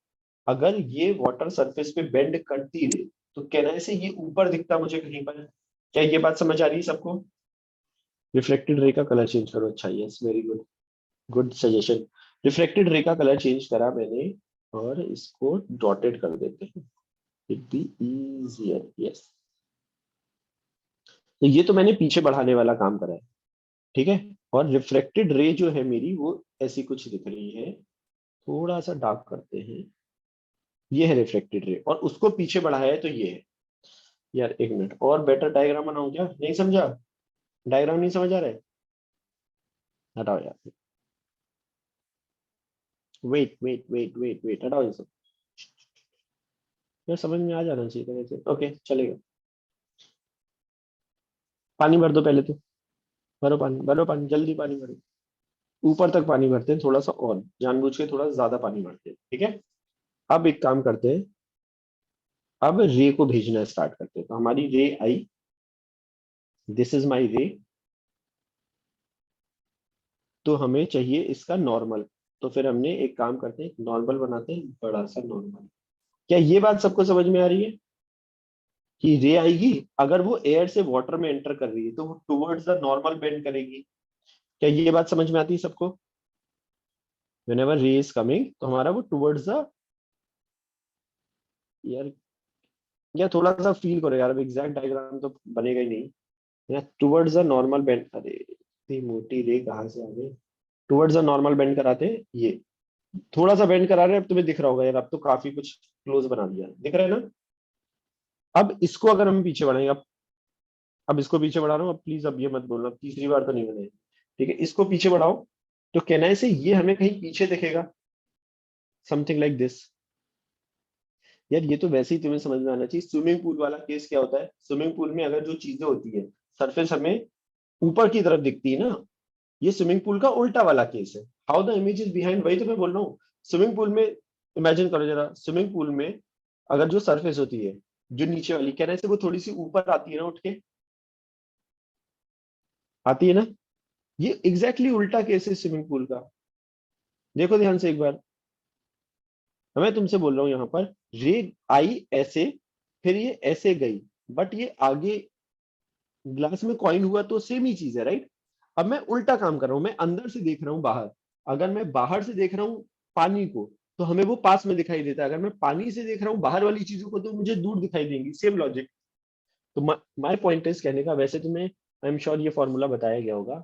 अगर ये वाटर सरफेस पे बेंड करती है तो कहने से ये ऊपर दिखता मुझे कहीं पर। क्या ये बात समझ आ रही है सबको? रिफ्लेक्टेड रे का कलर चेंज करो, अच्छा, yes, very good, good suggestion. Reflected ray का कलर चेंज करा मैंने, और इसको डॉटेड कर देते हैं, इट बी इजियर, यस। तो ये तो मैंने पीछे बढ़ाने वाला काम करा है, ठीक है। और रिफ्लेक्टेड रे जो है मेरी, वो ऐसी कुछ दिख रही है, थोड़ा सा डार्क करते हैं, ये है रिफ्लेक्टेड रे, और उसको पीछे बढ़ाया है तो ये है। यार एक मिनट, और बेटर डायग्राम बनाऊं क्या, नहीं समझा, डायग्राम नहीं समझ आ रहा है, हटाओ यार, wait wait wait wait wait, हटाओ ये सब, यार समझ में आ जाना चाहिए था वैसे, ओके चलेगा। पानी भर दो पहले तो, भरो पानी, जल्दी पानी भरो, ऊपर तक पानी भरते हैं, थोड़ा सा और जानबूझ के थोड़ा ज्यादा पानी भरते हैं, ठीक है। अब एक काम करते हैं, अब रे को भेजना स्टार्ट करते हैं, तो हमारी रे आई, दिस इज माई रे, तो हमें चाहिए इसका नॉर्मल। तो फिर हमने एक काम करते हैं, नॉर्मल बनाते हैं, बड़ा सा नॉर्मल। क्या ये बात सबको समझ में आ रही है कि रे आएगी, अगर वो एयर से वाटर में एंटर कर रही है तो वो टुवर्ड्स द नॉर्मल बेंड करेगी? क्या ये बात समझ में आती है सबको? व्हेनेवर रे इज कमिंग तो हमारा वो टुवर्ड्स द, यार, या थोड़ा सा फील करो यार, अब एग्जैक्ट डायग्राम तो बनेगा ही नहीं, या टुवर्ड्स द नॉर्मल बेंड, अरे इतनी मोटी रे कहाँ से आ गई, टुवर्ड्स द नॉर्मल बेंड कराते हैं, ये थोड़ा सा बेंड करा रहे हैं, अब तुम्हें दिख रहा होगा यार, अब तो काफी कुछ क्लोज बना दिया, दिख रहा है ना। अब इसको अगर हम पीछे बढ़ाएंगे, अब इसको पीछे बढ़ा रहा हूँ, अब प्लीज अब ये मत बोलना, तीसरी बार तो नहीं बने, ठीक है, इसको पीछे बढ़ाओ, तो कहना है से ये हमें कहीं पीछे दिखेगा, समथिंग लाइक दिस। यार ये तो वैसे ही तुम्हें समझ में आना चाहिए, स्विमिंग पूल वाला केस क्या होता है, स्विमिंग पूल में अगर जो चीजें होती है, सरफेस हमें ऊपर की तरफ दिखती है ना, ये स्विमिंग पूल का उल्टा वाला केस है, how the image is behind, वही तो मैं बोल रहा हूँ। स्विमिंग पूल में इमेजिन करो जरा, स्विमिंग पूल में अगर जो सरफेस होती है, जो नीचे वाली, कहने से वो थोड़ी सी ऊपर आती है ना, उठ के आती है ना, ये एग्जैक्टली उल्टा केस है स्विमिंग पूल का। देखो ध्यान से एक बार, मैं तुमसे बोल रहा हूँ यहाँ पर, रे आई ऐसे, फिर ये ऐसे गई, बट ये आगे ग्लास में कॉइन हुआ तो सेम ही चीज है, राइट। अब मैं उल्टा काम कर रहा हूं, मैं अंदर से देख रहा हूं बाहर, अगर मैं बाहर से देख रहा हूं पानी को, तो हमें वो पास में दिखाई देता है। अगर मैं पानी से देख रहा हूँ बाहर वाली चीजों को तो मुझे दूर दिखाई देंगी, सेम लॉजिक। तो माय पॉइंट इज कहने का, वैसे तुम्हें आई एम श्योर ये फॉर्मूला बताया गया होगा,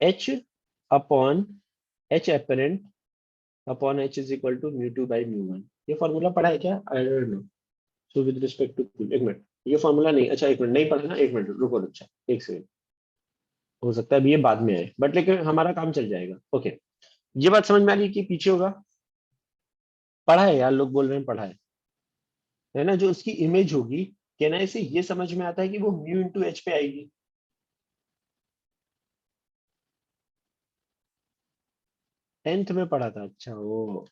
H upon H apparent upon H is equal to mu two by mu one. ये फॉर्मूला पढ़ा है क्या? I don't know. So with respect to, एक मिनट, ये फॉर्मूला नहीं, अच्छा एक मिनट, नहीं पढ़ा ना, एक मिनट रुको, अच्छा एक सेकंड, हो सकता है अभी ये बाद में आए, बट लेकिन हमारा काम चल जाएगा। ओके, ये बात समझ में आ रही है कि पीछे होगा? पढ़ा है यार, लोग बोल रहे हैं पढ़ा है ना? जो उसकी इमेज होगी, कहना है, से ये समझ में आता है कि वो म्यू इंटू एच पे आएगी। टेंथ में पढ़ा था, अच्छा वो,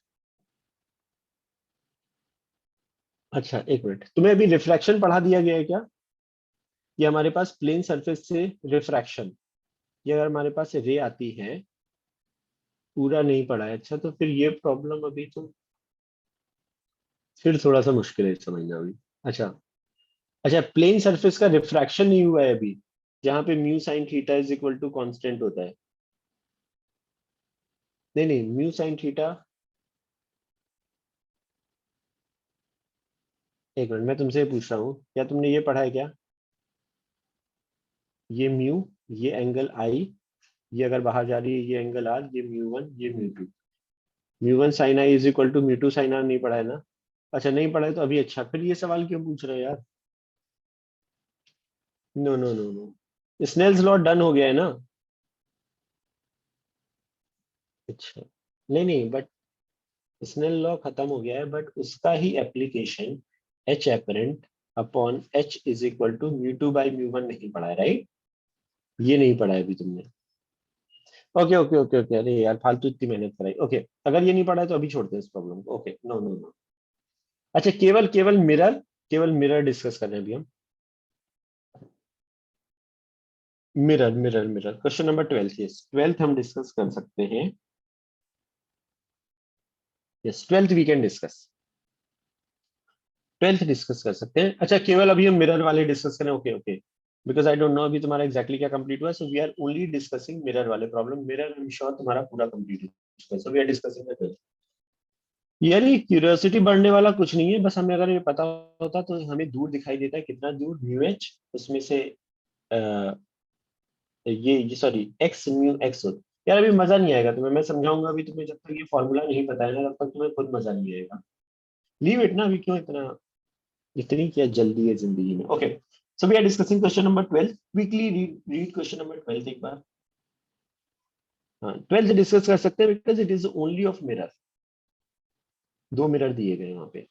अच्छा एक मिनट, तुम्हें अभी रिफ्रैक्शन पढ़ा दिया गया है क्या? ये हमारे पास प्लेन सरफेस से रिफ्रैक्शन, ये अगर हमारे पास रे आती है, पूरा नहीं पढ़ा है, अच्छा तो फिर ये प्रॉब्लम अभी तो फिर थोड़ा सा मुश्किल है समझना अभी। अच्छा, अच्छा प्लेन सरफेस का रिफ्रैक्शन नहीं हुआ है अभी, जहां पे mu sine theta is equal to constant होता है। नहीं नहीं, म्यू साइन थीटा, एक मिनट मैं तुमसे पूछ रहा हूँ, क्या तुमने ये पढ़ा है क्या? ये म्यू, ये एंगल आई, ये अगर बाहर जा रही है ये एंगल आर, ये म्यू वन, ये mu two, mu one sine I is equal to mu two sine R, नहीं पढ़ा है ना? अच्छा नहीं पढ़ा है तो अभी अच्छा, फिर ये सवाल क्यों पूछ रहे हो यार? No no no no, Snell's law done हो गया है ना? अच्छा, नहीं नहीं, बट स्नेल लॉ खत्म हो गया है, बट उसका ही application h apparent upon H is equal to mu two by mu one नहीं पढ़ा है, राइट? ये नहीं पढ़ा है अभी तुमने। ओके ओके ओके ओके, अरे यार फालतू इतनी मेहनत कराई। ओके, अगर ये नहीं पढ़ा है तो अभी छोड़ते हैं इस प्रॉब्लम को। ओके, नो नो नो, अच्छा केवल केवल मिरर, केवल मिरर डिस्कस कर रहे हैं अभी हम। Mirror mirror mirror, question number 12, yes 12th हम डिस्कस कर सकते हैं। Yes 12th we can discuss, 12th discuss कर सकते हैं। अच्छा केवल अभी हम मिरर वाले डिस्कस करें, okay okay, because I don't know अभी तुम्हारा एग्जैक्टली क्या कंप्लीट हुआ, so we are only discussing mirror वाले problem. Mirror I am sure तुम्हारा पूरा कंप्लीट हो चुका है, सो वी आर डिस्कसिंग। यानी क्यूरियोसिटी बढ़ने वाला कुछ नहीं है, बस हमें अगर ये पता होता तो हमें दूर दिखाई देता है, कितना दूर, म्यू एच, उसमें से अ, ये सॉरी एक्स म्यू एक्स होता। यार अभी मजा नहीं आएगा तुम्हें, मैं समझाऊंगा अभी तुम्हें, जब तक ये फॉर्मूला नहीं पता है ना तब तक तुम्हें खुद मजा नहीं आएगा। लीव इट ना, अभी क्यों इतना, इतनी क्या जल्दी है जिंदगी में? Okay, so we are discussing question number 12, quickly read read question number 12 एक बार। हाँ 12th डिस्कस कर सकते हैं because it is only of mirror, दो मिरर दिए गए वहां पे।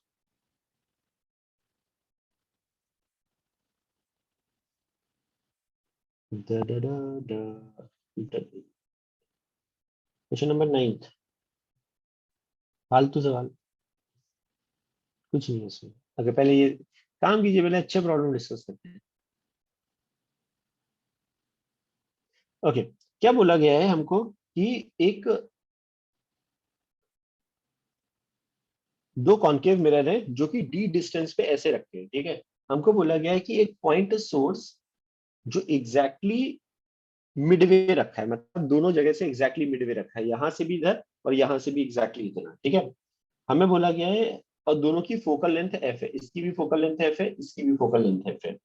क्वेश्चन नंबर 9, फालतू सवाल कुछ नहीं है उसमें। अगर पहले ये काम कीजिए, पहले अच्छे प्रॉब्लम डिस्कस करते हैं। ओके, क्या बोला गया है हमको कि एक, दो कॉन्केव मिरर है जो कि डी डिस्टेंस पे ऐसे रखे हैं, ठीक है? हमको बोला गया है कि एक पॉइंट सोर्स जो एग्जैक्टली मिडवे रखा है, मतलब दोनों जगह से एग्जैक्टली मिडवे रखा है, यहां से भी इधर और यहां से भी एग्जैक्टली इतना, ठीक है? हमें बोला गया है, और दोनों की फोकल लेंथ एफ है, इसकी भी फोकल लेंथ एफ है, इसकी भी फोकल लेंथ एफ है।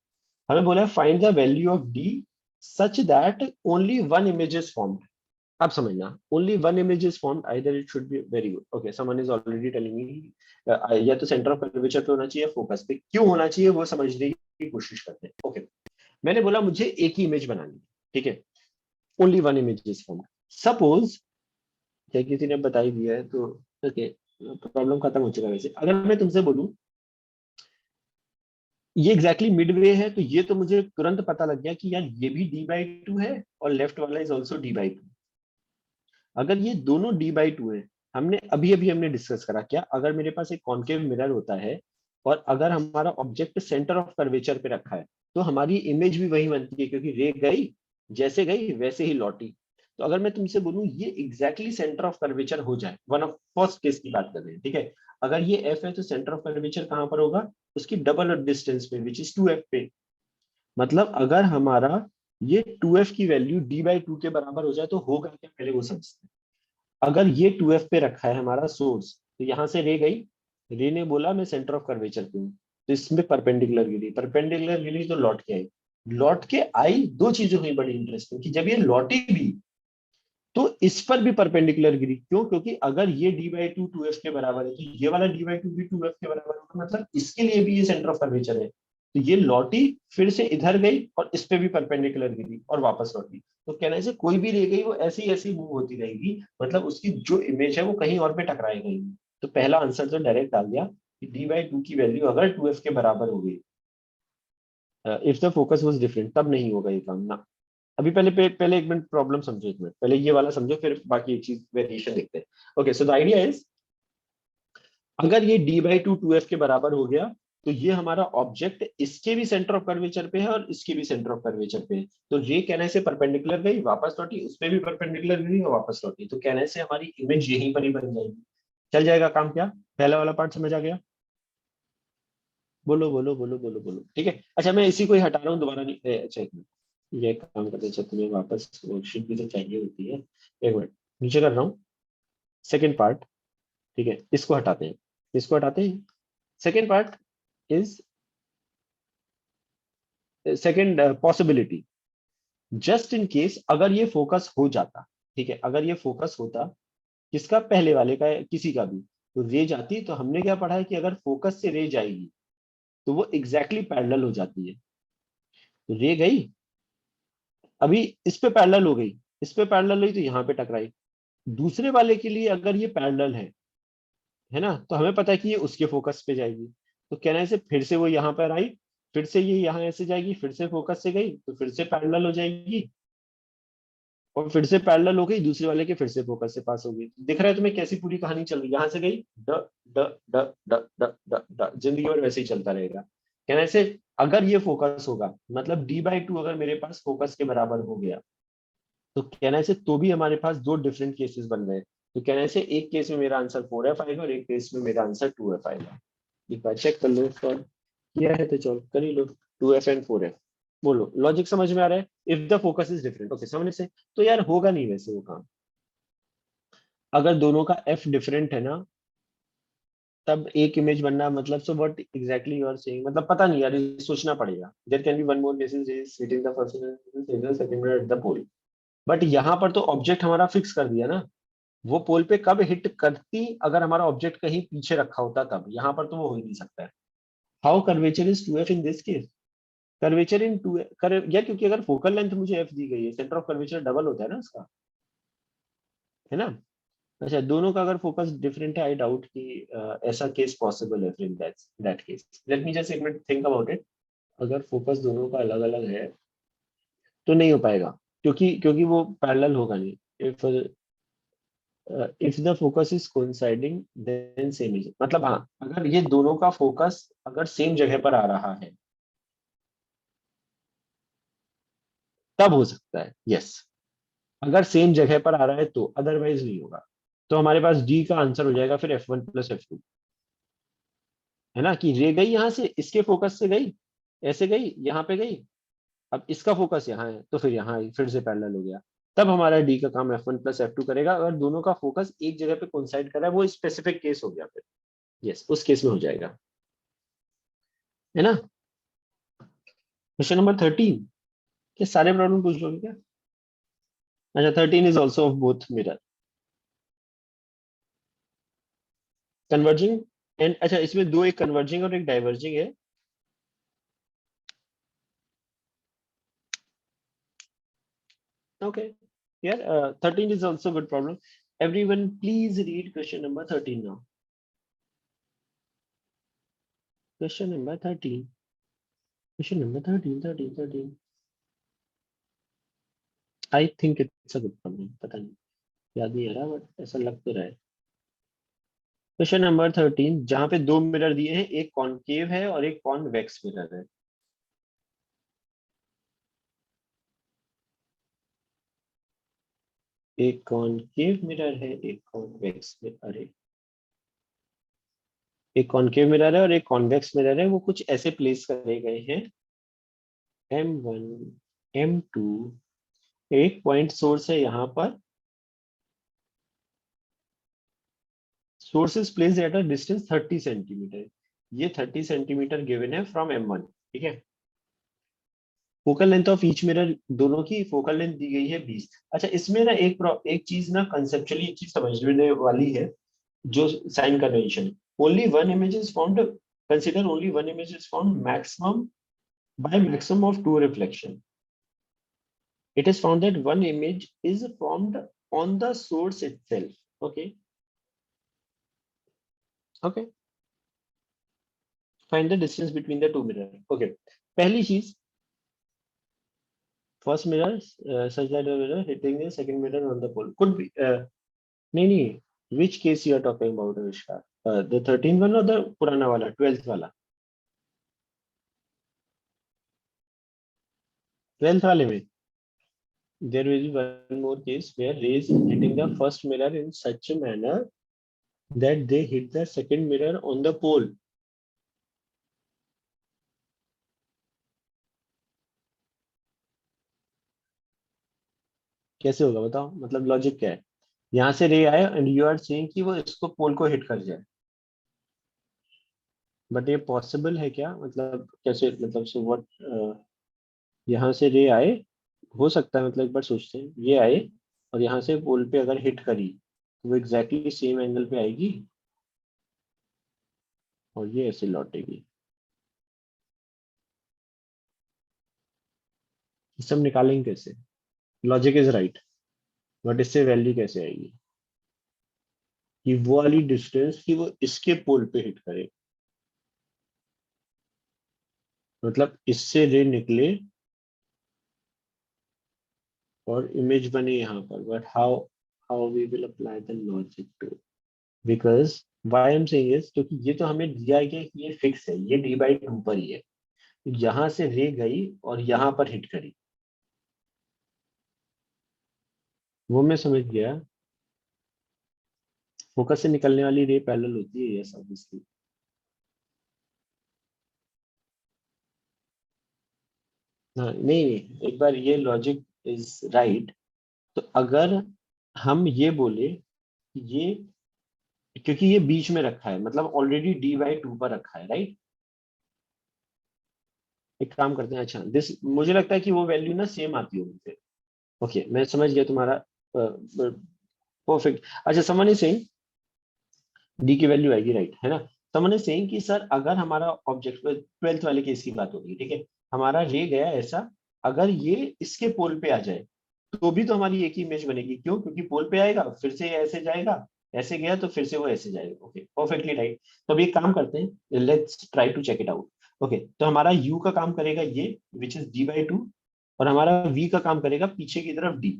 हमें बोला है find the value of D such that only one image is formed. अब समझना, only one image is formed, either it should be very good. Okay, someone is already telling me या तो सेंटर ऑफ कर्वेचर पे होना चाहिए, फोकस पे क्यों होना चाहिए वो समझने की कोशिश करते हैं। ओके, मैंने बोला मुझे एक ही इमेज बनानी है, ठीक है? Only one image is formed. Suppose, क्या किसी ने बता ही दिया है तो ओके, प्रॉब्लम खत्म हो चुका है। वैसे अगर मैं तुमसे बोलूं ये एग्जैक्टली मिडवे है, तो ये तो मुझे तुरंत पता लग गया कि यार ये भी d/2 है और लेफ्ट वाला इज ऑल्सो d/2। अगर ये दोनों d/2 है, हमने अभी अभी हमने डिस्कस करा क्या, अगर मेरे पास एक कॉन्केव मिरर होता है और अगर हमारा ऑब्जेक्ट सेंटर ऑफ कर्वेचर पे रखा है, तो हमारी इमेज भी वही बनती है, क्योंकि रे गई, जैसे गई वैसे ही लौटी। तो अगर मैं तुमसे बोलूं ये एग्जैक्टली सेंटर ऑफ कर्वेचर हो जाए, वन ऑफ फर्स्ट केस की बात कर रहे हैं, ठीक है? अगर ये एफ है तो सेंटर ऑफ कर्वेचर कहां पर होगा? उसकी डबल डिस्टेंस पे, विच इज 2f पे। मतलब अगर हमारा ये 2f की वैल्यू d/2 के बराबर हो जाए तो होगा क्या, पहले वो समझते हैं। अगर ये 2f पे रखा है हमारा सोर्स, तो यहाँ से रे गई, रे ने बोला मैं सेंटर ऑफ कर्वेचर पे हूँ, तो इसमें परपेंडिकुलर गिरी, परपेंडिकुलर गिरी तो लौट के आई, लौट के आई, दो चीजें हुई बड़ी इंटरेस्टिंग कि जब ये लौटी भी तो इस पर भी परपेंडिकुलर गिरी। क्यों? क्योंकि अगर ये d/2 2f के बराबर है, तो ये वाला d/2 भी 2f के बराबर होगा, मतलब इसके लिए भी ये सेंटर ऑफ कर्वेचर है। तो ये लौटी, फिर से इधर गई और इस पे भी परपेंडिकुलर गिरी और वापस लौटी। तो कहने से कोई भी रह गई वो ऐसी ऐसी मूव होती रहेगी, मतलब उसकी जो इमेज है वो कहीं और पे टकराएगा ही नहीं। तो पहला आंसर तो डायरेक्ट आ गया कि d/2 की वैल्यू अगर 2f के बराबर हो गई, if the focus was different, तब नहीं होगा ये काम ना। अभी पहले एक मिनट प्रॉब्लम समझो, एक मिनट पहले ये वाला समझो, फिर बाकी एक चीज वेरिएशन देखते हैं। Okay, so the idea is, अगर ये d/2 2f के बराबर हो गया, तो ये हमारा ऑब्जेक्ट इसके भी सेंटर ऑफ कर्वेचर पे है और इसके भी सेंटर ऑफ कर्वेचर पे है। तो रे कहने से परपेंडिकुलर गई, वापस लौटी, उस पे भी परपेंडिकुलर गई और वापस लौटी, तो कहने से हमारी इमेज यहीं पर ही बन जाएगी। चल जाएगा काम क्या? पहला वाला पार्ट समझ आ गया? बोलो बोलो बोलो बोलो बोलो, ठीक है। अच्छा, मैं इसी को ही हटा रहा हूँ, दोबारा नहीं अच्छा एक मिनट, ये काम करते चलो, तुम्हें वापस वर्कशीट भी तो चाहिए होती है। एक मिनट, नीचे कर रहा हूँ, सेकेंड पार्ट, ठीक है, इसको हटाते हैं, इसको हटाते हैं। Second part is second possibility, just in case अगर ये फोकस हो जाता, ठीक है, अगर ये फोकस होता किसका, पहले वाले का, किसी का भी, तो रे जाती, तो हमने क्या पढ़ा है कि अगर फोकस से रे जाएगी तो वो एग्जैक्टली पैरेलल हो जाती है। तो रे गई, अभी इस पे पैरेलल हो गई, इस पे पैरेलल हुई तो यहाँ पे टकराई। दूसरे वाले के लिए अगर ये पैरेलल है ना, तो हमें पता है कि ये उसके फोकस पे जाएगी, तो कहने से फिर से वो यहाँ पर आई, फिर से ये यहाँ ऐसे जाएगी, फिर से फोकस से गई तो फिर से पैरेलल हो जाएगी, और फिर से पैरेलल हो गई दूसरे वाले के, फिर से फोकस से पास हो गई। दिख रहा है तुम्हें कैसी पूरी कहानी चल रही है? यहाँ से गई, ड ड ड ड ड ड ड, जिंदगी भर वैसे ही चलता रहेगा। कहने से अगर ये फोकस होगा, मतलब d/2 अगर मेरे पास फोकस के बराबर हो गया, तो कहने से तो भी हमारे पास दो डिफरेंट केसेस बन गए। तो कहने से एक केस में मेरा आंसर 4f आएगा और एक केस में मेरा आंसर 2f आएगा। एक बार चेक कर लो, सॉल्व किया है तो चलो कर ही लो, 2f एंड 4f। बोलो, लॉजिक समझ में आ रहा है? If the focus is different, okay, समझने से तो यार होगा नहीं वैसे वो काम, अगर दोनों का f डिफरेंट है ना, तब एक इमेज बनना, मतलब so what exactly you are saying, मतलब पता नहीं यार, ये सोचना पड़ेगा। There can be one more cases is hitting the first second at the pole, but यहाँ पर तो ऑब्जेक्ट हमारा फिक्स कर दिया ना, वो पोल पे कब हिट करती, अगर हमारा ऑब्जेक्ट कहीं पीछे रखा होता तब, यहाँ पर तो वो हो ही नहीं सकता है। How curvature is 2f in this case? Curvature in 2 कर यार, क्योंकि अगर फोकल लेंथ मुझे f दी गई है, सेंटर ऑफ कर्वेचर डबल होता है ना उसका, है ना। अच्छा, दोनों का अगर फोकस डिफरेंट है, आई डाउट कि ऐसा केस पॉसिबल है, इन that case let me just एक मिनट थिंक अबाउट इट। अगर फोकस दोनों का अलग अलग है तो नहीं हो पाएगा, क्योंकि क्योंकि वो पैरेलल होगा नहीं। If if the focus is coinciding then same is, मतलब हाँ, अगर ये दोनों का फोकस अगर सेम जगह पर आ रहा है तब हो सकता है, यस। अगर सेम जगह पर आ रहा है तो, अदरवाइज नहीं होगा। तो हमारे पास डी का आंसर हो जाएगा फिर f1 + f2, है ना, कि रे गई यहाँ से, इसके फोकस से गई, ऐसे गई, यहाँ पे गई, अब इसका फोकस यहाँ है तो फिर यहाँ आई, फिर से पैरेलल हो गया। तब हमारा डी का काम f1 + f2 करेगा, अगर दोनों का फोकस एक जगह पे कोइंसाइड कर रहा है, वो स्पेसिफिक केस हो गया फिर, यस, उस केस में हो जाएगा, है ना। क्वेश्चन नंबर 13, ये सारे प्रॉब्लम पूछ लोगे क्या? अच्छा, 13 is also of both mirror converging and, अच्छा इसमें दो, एक कन्वर्जिंग और एक डाइवर्जिंग है। ओके यार, 13 is also good problem. Everyone please read question number 13 now. Question number 13, question number 13, 13, 13। I think it's a good problem, पता नहीं, याद नहीं आ रहा, बट ऐसा लग तो रहा है। क्वेश्चन नंबर 13, जहां पे दो मिरर दिए हैं, एक कॉनकेव है और एक कॉन्वेक्स मिरर है। एक कॉनकेव मिरर है, एक कॉन्वेक्स मिरर है, एक कॉनकेव मिरर है और एक कॉन्वेक्स मिरर है, वो कुछ ऐसे प्लेस करे गए हैं, M1 M2, एक पॉइंट सोर्स है यहाँ पर, source is placed at a distance 30 centimetre, ये 30 सेंटीमीटर गिवन है फ्रॉम M1, ठीक है। Focal length of each mirror, दोनों की फोकल लेंथ दी गई है 20। अच्छा, इसमें ना एक चीज ना कंसेप्चुअली एक चीज समझने वाली है, जो sign convention, only one image is found, consider only one image is found maximum by maximum of two reflection. It is found that one image is formed on the source itself. Okay. Okay. Find the distance between the two mirror. Okay. पहली चीज, first mirror such that the mirror hitting the second mirror on the pole could be नहीं नहीं, which case you are talking about, Avishkar? The 13th one or the पुराना वाला 12th वाला? 12th वाले में there will be one more case where rays hitting the first mirror in such a manner that they hit the second mirror on the pole. कैसे होगा बताओ, मतलब लॉजिक क्या है? यहाँ से रे आया एंड यू आर सेइंग कि वो इसको पोल को हिट कर जाए, बट ये पॉसिबल है क्या, मतलब कैसे, मतलब सो व्हाट, यहाँ से रे आए, हो सकता है, मतलब एक बार सोचते हैं, ये आए और यहाँ से पोल पे अगर हिट करी तो वो एग्जैक्टली सेम एंगल पे आएगी और ये ऐसे लौटेगी। सब निकालेंगे कैसे? लॉजिक इज राइट, बट इससे वैल्यू कैसे आएगी कि वो वाली डिस्टेंस कि वो इसके पोल पे हिट करे, मतलब इससे रे निकले और इमेज बने यहाँ पर, but how we will apply the logic to, because why I am saying is, क्योंकि ये तो हमें दिया गया कि ये फिक्स है, ये d/2 पर ही है, यहाँ से रे गई और यहाँ पर हिट करी, वो मैं समझ गया। फोकस से निकलने वाली रे पैरेलल होती है, यस ऑब्वियसली। हाँ नहीं नहीं, एक बार ये लॉजिक इज राइट, तो अगर हम ये बोले कि ये, क्योंकि ये बीच में रखा है, मतलब ऑलरेडी d/2 पर रखा है, राइट। एक काम करते हैं, अच्छा दिस मुझे लगता है कि वो वैल्यू ना सेम आती होगी फिर। ओके, मैं समझ गया तुम्हारा, परफेक्ट। अच्छा, समन इज सेइंग डी की वैल्यू आएगी, राइट है ना। समन इज सेइंग कि सर अगर हमारा ऑब्जेक्ट, 12th वाले केस की बात होगी, ठीक है, हमारा रे गया ऐसा, अगर ये इसके पोल पे आ जाए तो भी तो हमारी एक ही इमेज बनेगी, क्यों? क्योंकि पोल पे आएगा, फिर से ये ऐसे जाएगा, ऐसे गया तो फिर से वो ऐसे जाएगा। Okay, perfectly right. तो अब एक काम करते हैं, let's try to check it out. Okay, तो हमारा u का काम करेगा ये, विच इज d/2, और हमारा v का काम करेगा पीछे की तरफ d,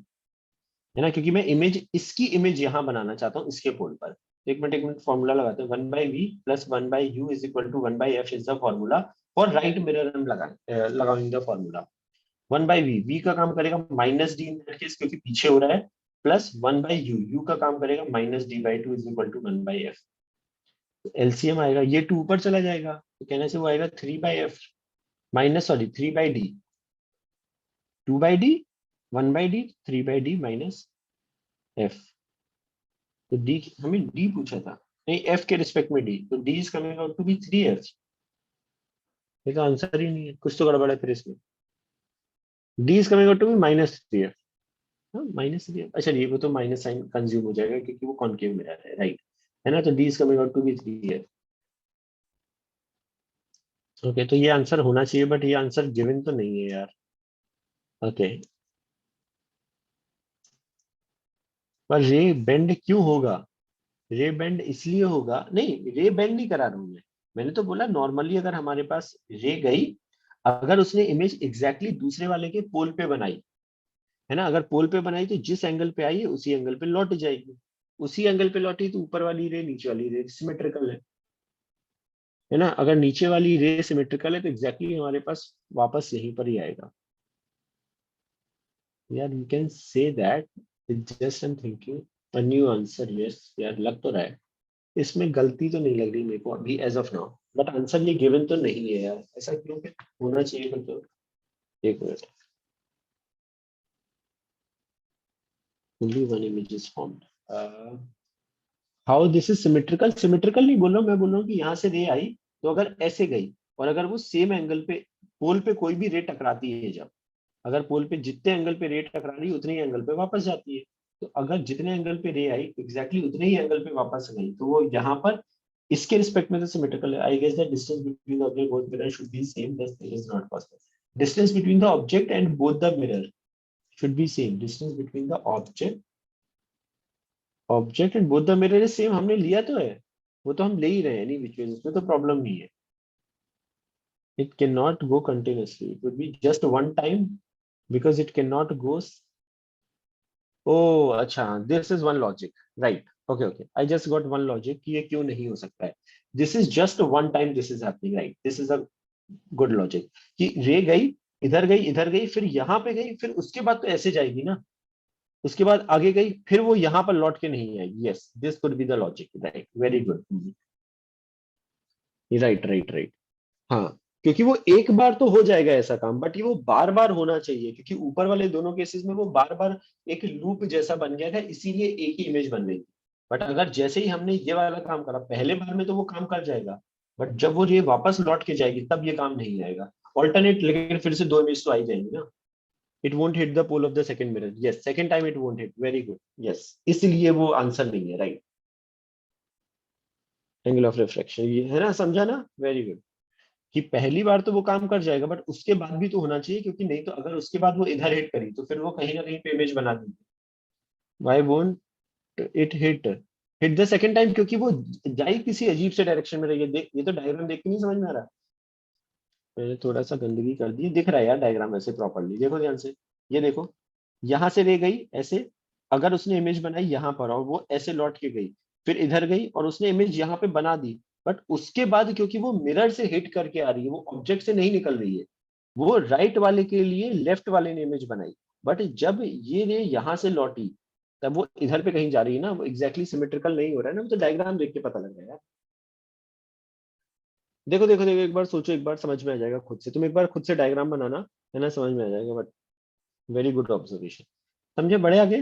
है ना, क्योंकि मैं इमेज, इसकी इमेज यहाँ बनाना चाहता हूँ इसके पोल पर। एक मिनट फॉर्मूला लगाते हैं, 1/v plus 1/u is equal to 1/f is the formula for right mirror, हम लगाएंगे द फॉर्मूला। 1/v, v का काम करेगा minus D in that case, क्योंकि पीछे हो रहा है, प्लस 1/u, u का काम करेगा minus d/2 is equal to 1/f। LCM आएगा, ये 2 ऊपर चला जाएगा, तो कहने से वो आएगा 3/f, minus sorry 3/d, 2/d, 1/d, 3/d minus f। तो डी, हमें डी पूछा था, नहीं एफ के रिस्पेक्ट में डी, तो D is coming out to be 3f। ये तो आंसर ही नहीं है, कुछ तो गड़बड़ है फिर इसमें। D is coming out to be -3f। हाँ -3f, अच्छा ये वो तो माइनस साइन कंज्यूम हो जाएगा क्योंकि वो कॉनकेव मिरर है, राइट है ना, तो D is coming out to be 3f। Okay, तो ये आंसर होना चाहिए, बट ये आंसर गिवन तो नहीं है यार। ओके, पर रे बेंड क्यों होगा? रे बेंड इसलिए होगा, नहीं रे बेंड नहीं करा रहा हूं मैं, मैंने तो बोला नॉर्मली अगर हमारे पास रे गई, अगर उसने इमेज एग्जैक्टली दूसरे वाले के पोल पे बनाई, है ना, अगर पोल पे बनाई तो जिस एंगल पे आई है उसी एंगल पे लौट जाएगी, उसी एंगल पे लौटी तो ऊपर वाली रे नीचे वाली रे सिमेट्रिकल है ना, अगर नीचे वाली रे सिमेट्रिकल है तो एग्जैक्टली हमारे पास वापस यहीं पर ही आएगा। यार you can say that, just I am thinking a new answer, yes यार लग तो रहा है, इसमें गलती तो नहीं लग रही मेरे को अभी as of now, but answer ये गिवन तो नहीं है यार, ऐसा क्यों कि होना चाहिए फिर तो। एक minute, only one image is formed, how this is symmetrical, symmetrical नहीं बोल रहा हूँ मैं, बोल रहा हूँ कि यहाँ से रे आई तो अगर ऐसे गई और अगर वो सेम एंगल पे पोल पे कोई भी रे टकराती है, जब अगर पोल पे जितने एंगल पे रे टकरा रही है उतने ही एंगल पे वापस जाती है। तो अगर जितने एंगल पे रे आई एग्जैक्टली उतने ही एंगल पे वापस गई तो वो यहाँ पर इसके रिस्पेक्ट में तो सिमेट्रिकल है। I guess the distance between the object both mirror should be same, thus it is not possible. Distance between the object and both the mirror should be same, distance between the object and both the mirror is same, हमने लिया तो है, वो तो हम ले ही रहे हैं नहीं बीच में, उसमें तो प्रॉब्लम नहीं है। it cannot go continuously, it would be just one time because it cannot go oh अच्छा, this is one logic, right, okay okay, I just got one logic कि ये क्यों नहीं हो सकता है। this is just one time this is happening, right, this is a good logic कि रे गई इधर गई फिर यहाँ पे गई फिर उसके बाद तो ऐसे जाएगी ना, उसके बाद आगे गई फिर वो यहाँ पर लौट के नहीं आएगी। Yes this could be the logic, right, very good, right right right. हाँ, क्योंकि वो एक बार तो हो जाएगा ऐसा काम, बट ये वो बार बार होना चाहिए क्योंकि ऊपर वाले दोनों केसेस में वो बार बार एक लूप जैसा बन गया था, इसीलिए एक ही इमेज बन रही थी। बट अगर जैसे ही हमने ये वाला काम करा पहले बार में तो वो काम कर जाएगा, बट जब वो ये वापस लौट के जाएगी तब ये काम नहीं आएगा। ऑल्टरनेट लेकिन फिर से दो इमेज तो आ ही जाएंगी ना। It won't hit the pole of the second mirror, yes second time it won't hit, very good, yes इसलिए वो आंसर नहीं है, राइट। एंगल ऑफ रिफ्रैक्शन ये है ना, समझा ना, वेरी गुड। कि पहली बार तो वो काम कर जाएगा बट उसके बाद भी तो होना चाहिए, क्योंकि नहीं तो अगर उसके बाद वो इधर हिट करी तो फिर वो कहीं ना कहीं पे इमेज बना देगी। Why won't it hit hit the second time, क्योंकि वो जाई किसी अजीब से डायरेक्शन में रही है। देख ये तो डायग्राम देख के नहीं समझ में आ रहा, मैंने थोड़ा सा गंदगी कर दी, दिख रहा है यार डायग्राम ऐसे प्रॉपरली, देखो ध्यान से। ये देखो, यहाँ से ले गई ऐसे, अगर उसने इमेज बनाई यहाँ पर और वो ऐसे लौट के गई फिर इधर गई और उसने इमेज यहाँ पे बना दी, बट उसके बाद क्योंकि वो मिरर से हिट करके आ रही है, वो ऑब्जेक्ट से नहीं निकल रही है, वो राइट वाले के लिए लेफ्ट वाले ने इमेज बनाई। बट जब ये रे यहाँ से लौटी तब वो इधर पे कहीं जा रही है ना, वो एग्जैक्टली सिमेट्रिकल नहीं हो रहा है ना, वो तो डायग्राम देख के पता लग रहा है यार। देखो देखो देखो, एक बार सोचो, एक बार समझ में आ जाएगा खुद से, तुम एक बार खुद से डायग्राम बनाना, है ना, समझ में आ जाएगा। बट वेरी गुड ऑब्जर्वेशन, समझे, बड़े आगे,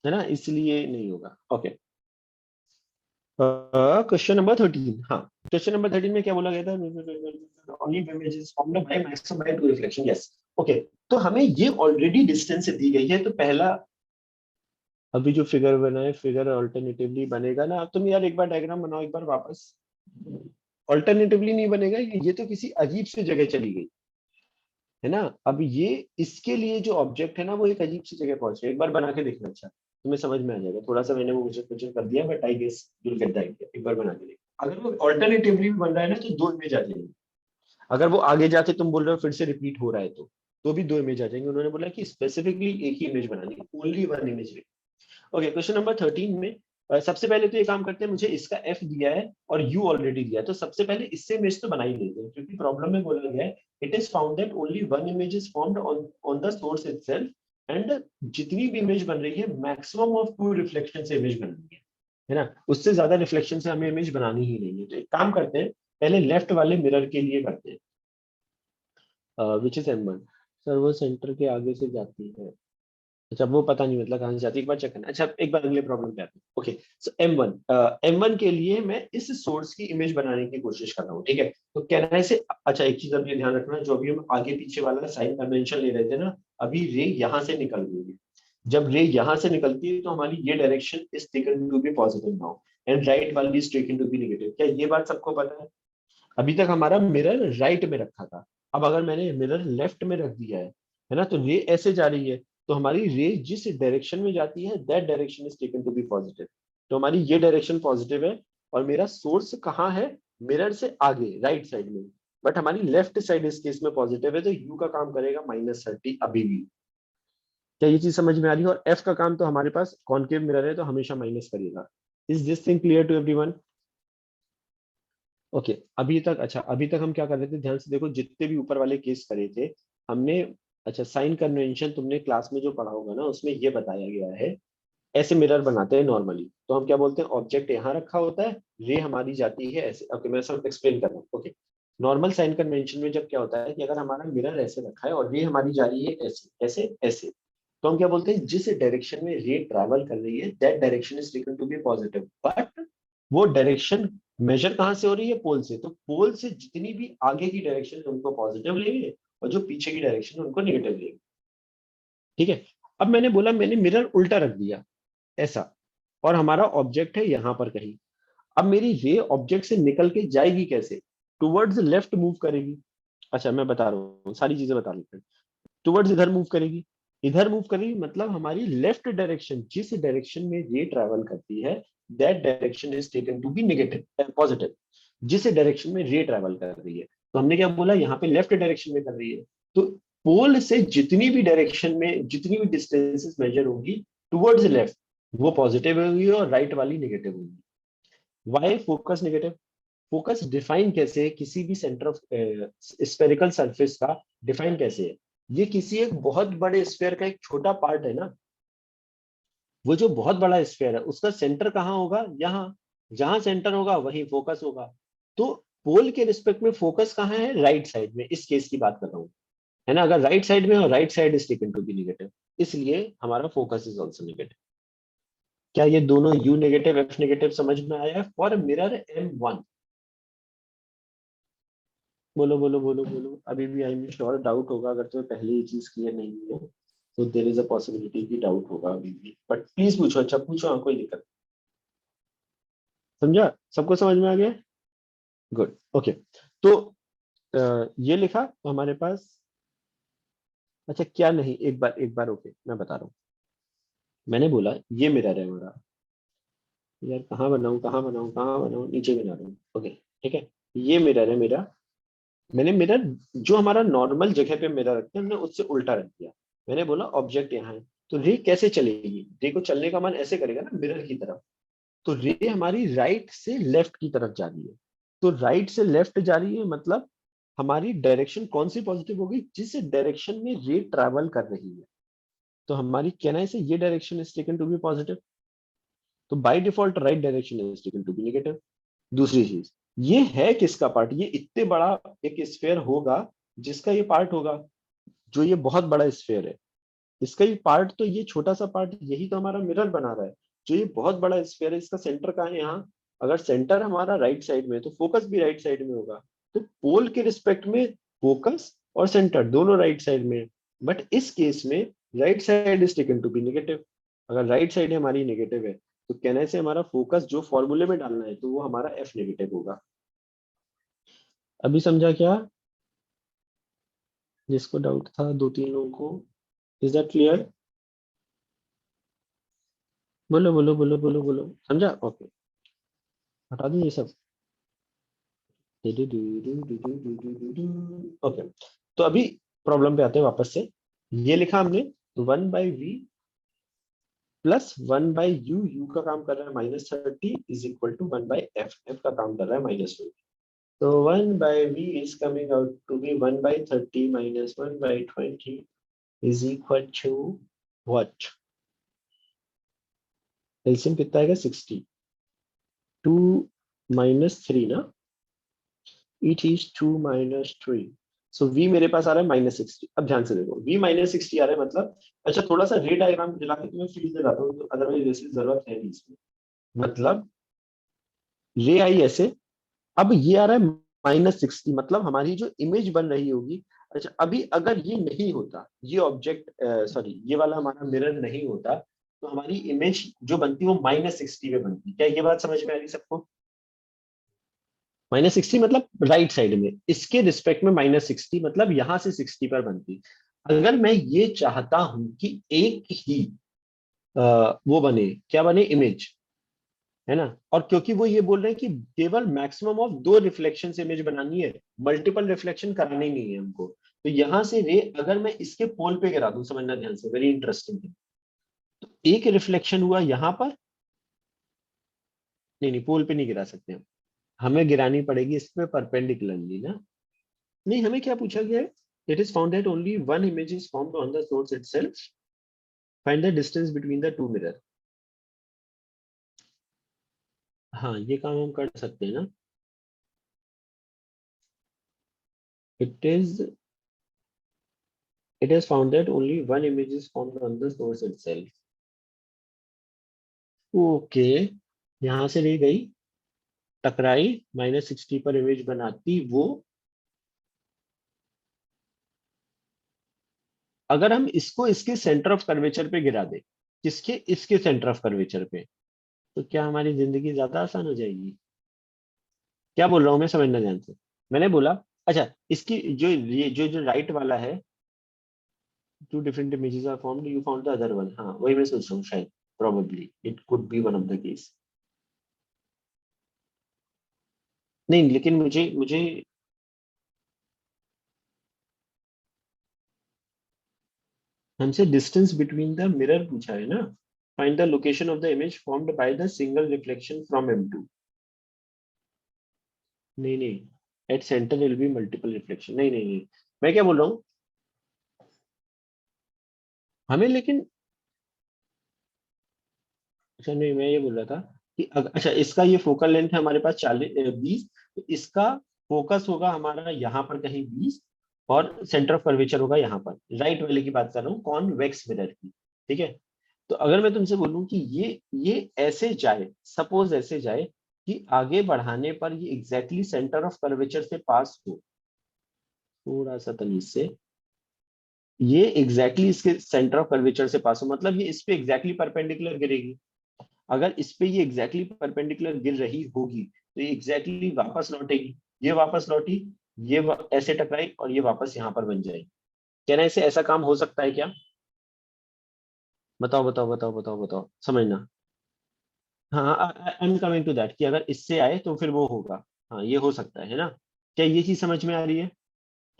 है ना, इसलिए नहीं होगा। ओके, क्वेश्चन नंबर 13, हाँ क्वेश्चन नंबर 13 में क्या बोला गया था, only images formed by maximum by two reflection, yes okay. तो हमें ये ऑलरेडी डिस्टेंस दी गई है, तो पहला अभी जो फिगर बना है, फिगर अल्टरनेटिवली बनेगा ना, तुम यार एक बार डायग्राम बनाओ एक बार वापस, अल्टरनेटिवली नहीं बनेगा, ये तो किसी अजीब से जगह चली गई, है ना। अब ये इसके लिए जो ऑब्जेक्ट है ना वो एक अजीब सी जगह पहुंच गया, एक बार बना के देखना, अच्छा तुम्हें समझ में आ जाएगा, थोड़ा सा मैंने वो मुझे क्वेश्चन कर दिया but I guess you will get the idea, एक बार बना के देखो। अगर वो ऑल्टरनेटिवली बन रहा है ना तो दो इमेज आ जाएंगे, अगर वो आगे जाके तुम बोल रहे हो फिर से रिपीट हो रहा है तो भी दो इमेज आ जाएंगे। उन्होंने बोला कि स्पेसिफिकली एक ही इमेज बनानी, only one image. Okay, question number 13 में सबसे पहले तो ये काम करते हैं, मुझे इसका एफ दिया है और यू ऑलरेडी दिया है, तो सबसे पहले इससे इमेज तो बना ही लेते हैं, क्योंकि प्रॉब्लम में बोला गया है it is found that only one image is formed on on the source itself and जितनी भी इमेज बन रही है मैक्सिमम ऑफ टू रिफ्लेक्शन से इमेज बन रही है ना, उससे ज्यादा रिफ्लेक्शन से हमें इमेज बनानी ही नहीं है। तो एक काम करते हैं, पहले लेफ्ट वाले मिरर के लिए करते हैं, which is M one. Sir वो सेंटर के आगे से जाती है, अच्छा वो पता नहीं मतलब कहाँ से जाती है, एक बार चेक करना। अच्छा एक बार अगले प्रॉब्लम पे आते हैं। ओके, सो M1 के लिए मैं इस सोर्स की इमेज बनाने की कोशिश कर रहा हूँ, ठीक है। तो कहना है से, अच्छा एक चीज अब ये ध्यान रखना, जो अभी हम आगे पीछे वाला साइन कन्वेंशन ले रहे थे ना, अभी रे यहाँ से निकल रही है, जब रे यहाँ से निकलती है तो हमारी ये direction is taken to be positive now and right वाली is taken to be negative. क्या ये बात सबको पता है? अभी तक हमारा मिरर राइट में रखा था, अब अगर मैंने मिरर लेफ्ट में रख दिया है ना, तो रे ऐसे जा रही है, तो हमारी रे जिस डायरेक्शन में जाती है that direction is taken to be positive, तो हमारी ये डायरेक्शन पॉजिटिव है और मेरा सोर्स कहाँ है, मिरर से आगे राइट साइड में, बट हमारी लेफ्ट साइड इस केस में पॉजिटिव है, तो यू का काम करेगा -30 अभी भी। क्या ये चीज समझ में आ रही है? और एफ का काम तो हमारे पास कॉनकेव मिरर है तो हमेशा माइनस करेगा। Is this thing clear to everyone? Okay, अभी तक, अच्छा अभी तक हम क्या कर रहे थे, ध्यान से देखो, जितने भी ऊपर वाले केस करे थे हमने, अच्छा साइन कन्वेंशन तुमने क्लास में जो पढ़ा होगा ना उसमें ये बताया गया है, ऐसे मिरर बनाते हैं नॉर्मली, तो हम क्या बोलते हैं, ऑब्जेक्ट यहाँ रखा होता है, रे हमारी जाती है ऐसे। ओके मैं सब एक्सप्लेन कर रहा हूँ। ओके, नॉर्मल साइन कन्वेंशन में जब क्या होता है कि अगर हमारा मिरर ऐसे रखा है और रे हमारी जा रही है ऐसे ऐसे ऐसे, तो हम क्या बोलते हैं, जिस डायरेक्शन में रे ट्रैवल कर रही है that direction is taken to be positive, but वो डायरेक्शन मेजर कहाँ से हो रही है, पोल से। तो पोल से जितनी भी आगे की डायरेक्शन है उनको पॉजिटिव लेंगे, और जो पीछे की डायरेक्शन है उनको निगेटिव लेंगे। ठीक है। अब मैंने बोला मैंने मिरर उल्टा रख दिया ऐसा, और हमारा ऑब्जेक्ट है यहाँ पर कहीं। अब मेरी रे ऑब्जेक्ट से निकल के जाएगी कैसे, टुवर्ड्स लेफ्ट मूव करेगी। अच्छा मैं बता रहा हूँ, सारी चीजें बता देते हैं। टुवर्ड्स इधर मूव करेगी, इधर मूव करेगी मतलब हमारी लेफ्ट डायरेक्शन, जिस डायरेक्शन में ये ट्रैवल करती है that direction is taken to be negative positive, जिस डायरेक्शन में रे ट्रैवल कर रही है। तो हमने क्या बोला, यहाँ पे लेफ्ट डायरेक्शन में कर रही है, तो पोल से जितनी भी डायरेक्शन में जितनी भी डिस्टेंसेस मेजर होगी टुवर्ड्स लेफ्ट, वो पॉजिटिव होगी और राइट वाली नेगेटिव होगी। Why focus negative, focus define कैसे है किसी भी सेंटर ऑफ स्फेरिकल सरफेस का, डिफाइन कैसे है, ये किसी एक बहुत बड़े स्फेयर का एक छोटा पार्ट है ना। वो जो बहुत बड़ा स्फेयर है उसका सेंटर कहाँ होगा, यहाँ, जहां सेंटर होगा वहीं फोकस होगा। तो पोल के रिस्पेक्ट में फोकस कहाँ है, राइट साइड में, इस केस की बात कर रहा हूँ, है ना। अगर राइट साइड में हो, right side is taken to be negative, इसलिए हमारा फोकस इज ऑल्सो नेगेटिव। क्या ये दोनों यू नेगेटिव एफ नेगेटिव समझ में आया है फॉर मिरर M1? बोलो बोलो बोलो बोलो, अभी भी आई एम श्योर डाउट होगा, अगर तुम्हें पहले ये चीज क्लियर नहीं है तो देर इज अ पॉसिबिलिटी कि डाउट होगा अभी भी, बट प्लीज पूछो, अच्छा पूछो, हाँ कोई दिक्कत नहीं। समझा, सबको समझ में आ गया, गुड ओके। तो ये लिखा तो हमारे पास, अच्छा क्या नहीं, एक बार ओके मैं बता रहा हूँ। मैंने बोला ये मिरर है हमारा, यार कहाँ बनाऊँ कहाँ बनाऊँ कहाँ बनाऊँ, नीचे बना रहा हूँ, ओके ठीक है। ये मिरर है मेरा, मैंने मिरर जो हमारा नॉर्मल जगह पे मिरर रखते हैं हमने उससे उल्टा रख दिया। मैंने बोला ऑब्जेक्ट यहाँ है, तो रे कैसे चलेगी, रे को चलने का मन ऐसे करेगा ना मिरर की तरफ। तो रे हमारी राइट से लेफ्ट की तरफ जा रही है, तो राइट से लेफ्ट जा रही है मतलब हमारी डायरेक्शन कौन सी पॉजिटिव होगी, जिस डायरेक्शन में रे ट्रैवल कर रही है। तो हमारी कहना है से ये direction is taken to be positive, तो by default right direction is taken to be negative. दूसरी चीज, ये है किसका पार्ट, ये इतने बड़ा एक स्फेयर होगा जिसका ये पार्ट होगा, जो ये बहुत बड़ा स्फेयर है इसका ये पार्ट, तो ये छोटा सा पार्ट यही तो हमारा मिरर बना रहा है। जो ये बहुत बड़ा स्फेयर है इसका सेंटर कहाँ है, यहाँ। अगर सेंटर हमारा राइट साइड में है तो फोकस भी राइट साइड में होगा। तो पोल के रिस्पेक्ट में फोकस और सेंटर दोनों राइट साइड में है, बट इस केस में right side is taken to be negative. अगर राइट साइड हमारी नेगेटिव है तो कहने से हमारा फोकस जो फॉर्मूले में डालना है तो वो हमारा एफ नेगेटिव होगा। अभी समझा क्या, जिसको डाउट था दो तीन लोगों को, इज दैट क्लियर? बोलो बोलो बोलो बोलो बोलो, समझा, ओके हटा दूं ये सब। ओके, तो अभी प्रॉब्लम पे आते हैं वापस से। ये लिखा हमने, 1/v प्लस 1/u, यू का काम कर रहा है -30 is equal to 1/f, F का काम कर रहा है -20। तो 1/v is coming out to be 1/30 minus 1/20 is equal to what, LCM कितना आएगा 60, 2 माइनस 3 ना, it is 2 minus 3। So v मेरे पास आ रहा है -60। अब ध्यान से देखो v -60 आ रहा है मतलब, अच्छा थोड़ा सा रे डायग्राम दिला के तुम्हें फील दिलाता हूँ, तो अदरवाइज वैसे जरूरत है नहीं इसमें। मतलब रे आई ऐसे, अब ये आ रहा है -60 मतलब हमारी जो इमेज बन रही होगी। अच्छा अभी अगर ये नहीं होता, ये ऑब्जेक्ट सॉरी ये वाला हमारा मिरर नहीं होता, तो हमारी इमेज जो बनती वो -60 में बनती। क्या ये बात समझ में आ रही सबको? -60 मतलब राइट साइड में, इसके रिस्पेक्ट में -60 मतलब यहां से 60 पर बनती। अगर मैं ये चाहता हूं कि एक ही वो बने, क्या बने, इमेज, है ना। और क्योंकि वो ये बोल रहे हैं कि केवल मैक्सिमम ऑफ 2 रिफ्लेक्शन इमेज बनानी है, मल्टीपल रिफ्लेक्शन करानी नहीं है हमको, तो यहां से रे अगर मैं इसके पोल पे गिरा दूं, समझना ध्यान से, वेरी इंटरेस्टिंग है। तो एक रिफ्लेक्शन हुआ यहाँ पर, नहीं नहीं पोल पे नहीं गिरा सकते हम, हमें गिरानी पड़ेगी इस पे परपेंडिकुलरली ना। नहीं हमें क्या पूछा गया है, it is found that only one image is formed on the source itself, find the distance between the two mirror. हाँ ये काम हम कर सकते हैं ना, it is It is found that only one image is formed on the source itself. Okay, यहाँ से ले गई, टकराई, -60 पर इमेज बनाती वो। अगर हम इसको इसके सेंटर ऑफ कर्वेचर पे गिरा दे, किसके, इसके सेंटर ऑफ कर्वेचर पे, तो क्या हमारी जिंदगी ज्यादा आसान हो जाएगी? क्या बोल रहा हूँ मैं, समझना ध्यान से। मैंने बोला, अच्छा, इसकी जो ये जो राइट वाला है, two different images are formed, you found the other one, हाँ वही मैं सोच रहा हूँ, शायद probably it could be one of the case. नहीं, लेकिन मुझे मुझे हमसे डिस्टेंस बिटवीन द मिरर पूछा है ना। Find the location of the image formed by the single reflection from M2। नहीं नहीं, at centre will be multiple reflection, नहीं नहीं नहीं, मैं क्या बोल रहा हूँ, हमें लेकिन, अच्छा नहीं, मैं ये बोल रहा था कि अच्छा, इसका ये फोकल लेंथ है हमारे पास 40 20, तो इसका फोकस होगा हमारा यहाँ पर कहीं 20, और सेंटर ऑफ कर्वेचर होगा यहाँ पर, राइट वाले की बात कर रहा हूँ, कॉन्वेक्स मिरर की। ठीक है, तो अगर मैं तुमसे बोलूं कि ये ऐसे जाए, सपोज ऐसे जाए कि आगे बढ़ाने पर ये एग्जैक्टली सेंटर ऑफ कर्वेचर से पास हो, थोड़ा सा तमीज से, ये एग्जैक्टली इसके सेंटर ऑफ कर्वेचर से पास हो, मतलब ये इस पे एग्जैक्टली परपेंडिकुलर गिरेगी। अगर इस पे ये एग्जैक्टली परपेंडिकुलर गिर रही होगी, तो ये एग्जैक्टली वापस लौटेगी, ये वापस लौटी, ऐसे टकराई, और ये वापस यहाँ पर बन जाएगी। कहना इसे ऐसा काम हो सकता है क्या? बताओ बताओ बताओ बताओ बताओ, समझना। हाँ, I am coming to that, कि अगर इससे आए तो फिर वो होगा। हाँ, ये हो सकता है ना? क्या ये चीज समझ में आ रही है?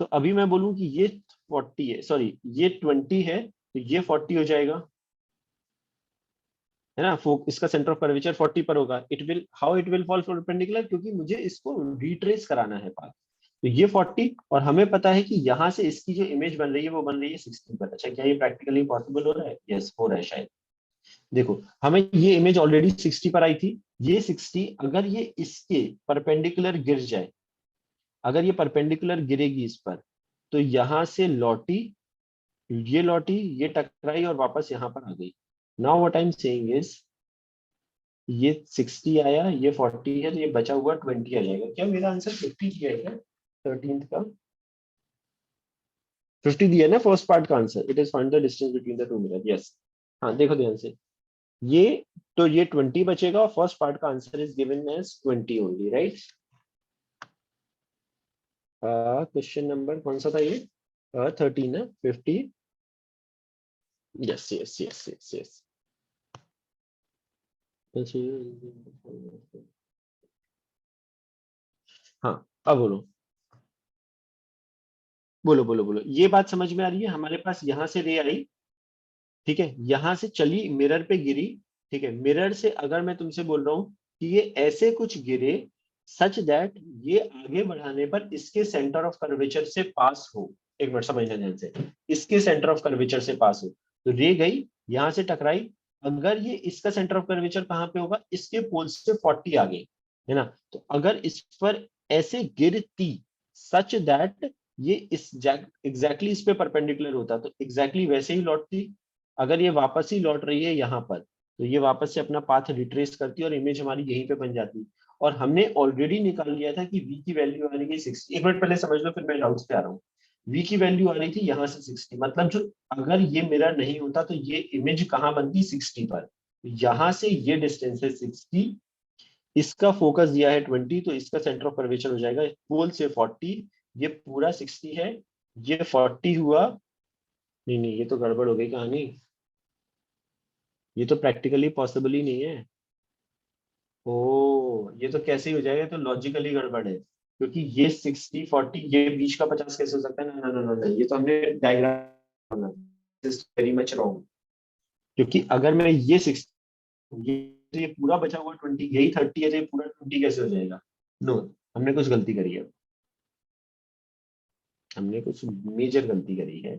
तो अभी मैं बोलूं कि ये 40 है, सॉरी ये 20 है, तो ये 40 हो जाएगा, है ना? इसका सेंटर ऑफ कर्वेचर 40 पर होगा, it will, how it will fall perpendicular, क्योंकि मुझे इसको रिट्रेस कराना है पाथ। तो ये 40, और हमें पता है कि यहाँ से इसकी जो इमेज बन रही है वो बन रही है 60 पर। अच्छा, क्या ये प्रैक्टिकली पॉसिबल हो रहा है? यस, हो रहा है शायद। देखो, हमें ये इमेज ऑलरेडी 60 पर आई थी, ये 60 अगर ये इसके परपेंडिकुलर गिर जाए, अगर ये परपेंडिकुलर गिरेगी इस पर, तो यहाँ से लौटी, ये लौटी, ये टकराई, और वापस यहाँ पर आ गई। Now what I am saying is, ये 60 आया, ये 40 है, तो ये बचा हुआ 20 आ जाएगा। क्या मेरा आंसर 50 दिया है क्या? 13th का 50 दिया है ना फर्स्ट पार्ट का answer, it is find the distance between the two mirror, yes. हाँ, देखो ध्यान से, ये, तो ये 20 बचेगा, और फर्स्ट पार्ट का answer is given as 20 only, right? Question number कौन सा था ये? 13 ना, 50। Yes yes yes yes yes. हाँ, अब बोलो, बोलो बोलो बोलो, ये बात समझ में आ रही है? हमारे पास यहाँ से रे आई, ठीक है, यहां से चली, मिरर पे गिरी, ठीक है, मिरर से अगर मैं तुमसे बोल रहा हूं कि ये ऐसे कुछ गिरे, सच दैट ये आगे बढ़ाने पर इसके सेंटर ऑफ कर्वेचर से पास हो, एक मिनट समझना ध्यान से, इसके सेंटर ऑफ कर्वेचर से पास हो, तो रे गई, यहां से टकराई, अगर ये इसका सेंटर ऑफ कर्वेचर कहाँ पे होगा, इसके पोल से 40 आगे, है ना? तो अगर इस पर ऐसे गिरती, सच दैट ये इस एग्जैक्टली इस पे परपेंडिकुलर होता, तो एग्जैक्टली वैसे ही लौटती। अगर ये वापस ही लौट रही है यहाँ पर, तो ये वापस से अपना पाथ रिट्रेस करती है, और इमेज हमारी यहीं पे बन जाती। और हमने ऑलरेडी निकाल लिया था कि v की वैल्यू आ रही है 60, एक मिनट पहले समझ लो फिर मैं डाउट्स पे आ रहा हूँ। v की वैल्यू आ रही थी यहाँ से 60, मतलब जो, अगर ये मिरर नहीं होता तो ये इमेज कहाँ बनती, 60 पर। यहाँ से ये डिस्टेंस है 60, इसका फोकस दिया है 20, तो इसका सेंटर ऑफ कर्वेचर हो जाएगा पोल से 40, ये पूरा 60 है, ये 40 हुआ। नहीं नहीं, ये तो गड़बड़ हो गई कहानी, ये तो प्रैक्टिकली पॉसिबल ही नहीं है। ओ, ये तो कैसे ही हो जाएगा, ये तो लॉजिकली गड़बड़ है, क्योंकि ये 60 40, ये बीच का 50 कैसे हो सकता है? ना ना ना ना, ये तो हमने डायग्राम वेरी मच रॉन्ग। क्योंकि अगर मैं ये 60, ये, तो ये पूरा बचा हुआ 20, यही 30 है, तो ये पूरा 20 कैसे हो जाएगा? नो, हमने कुछ गलती करी है, हमने कुछ मेजर गलती करी है।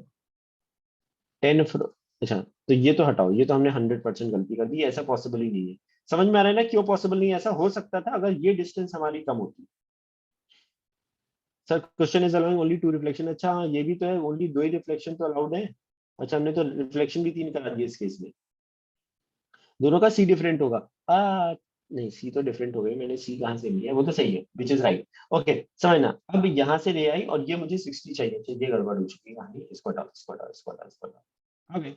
10 अच्छा, तो ये तो हटाओ, ये तो हमने 100% गलती कर दी, ऐसा पॉसिबल ही नहीं है। समझ में आ रहा है ना क्यों पॉसिबल नहीं है? ऐसा हो सकता था अगर ये डिस्टेंस हमारी कम होती, sir question is allowing only 2 reflection. अच्छा हाँ, ये भी तो है, ओनली 2 ही रिफ्लेक्शन तो अलाउड है। अच्छा हमने तो रिफ्लेक्शन भी 3 करा दिए इस केस में। दोनों का सी डिफरेंट होगा। नहीं सी तो डिफरेंट हो गई, मैंने सी कहाँ से लिया, वो तो सही है, विच इज राइट। ओके समझना। अब यहाँ से ले आई और ये मुझे 60 चाहिए, ये गड़बड़ हो चुकी है कहानी। इसको हटाओ, इसको हटाओ, इसको हटाओ, इसको हटाओ। ओके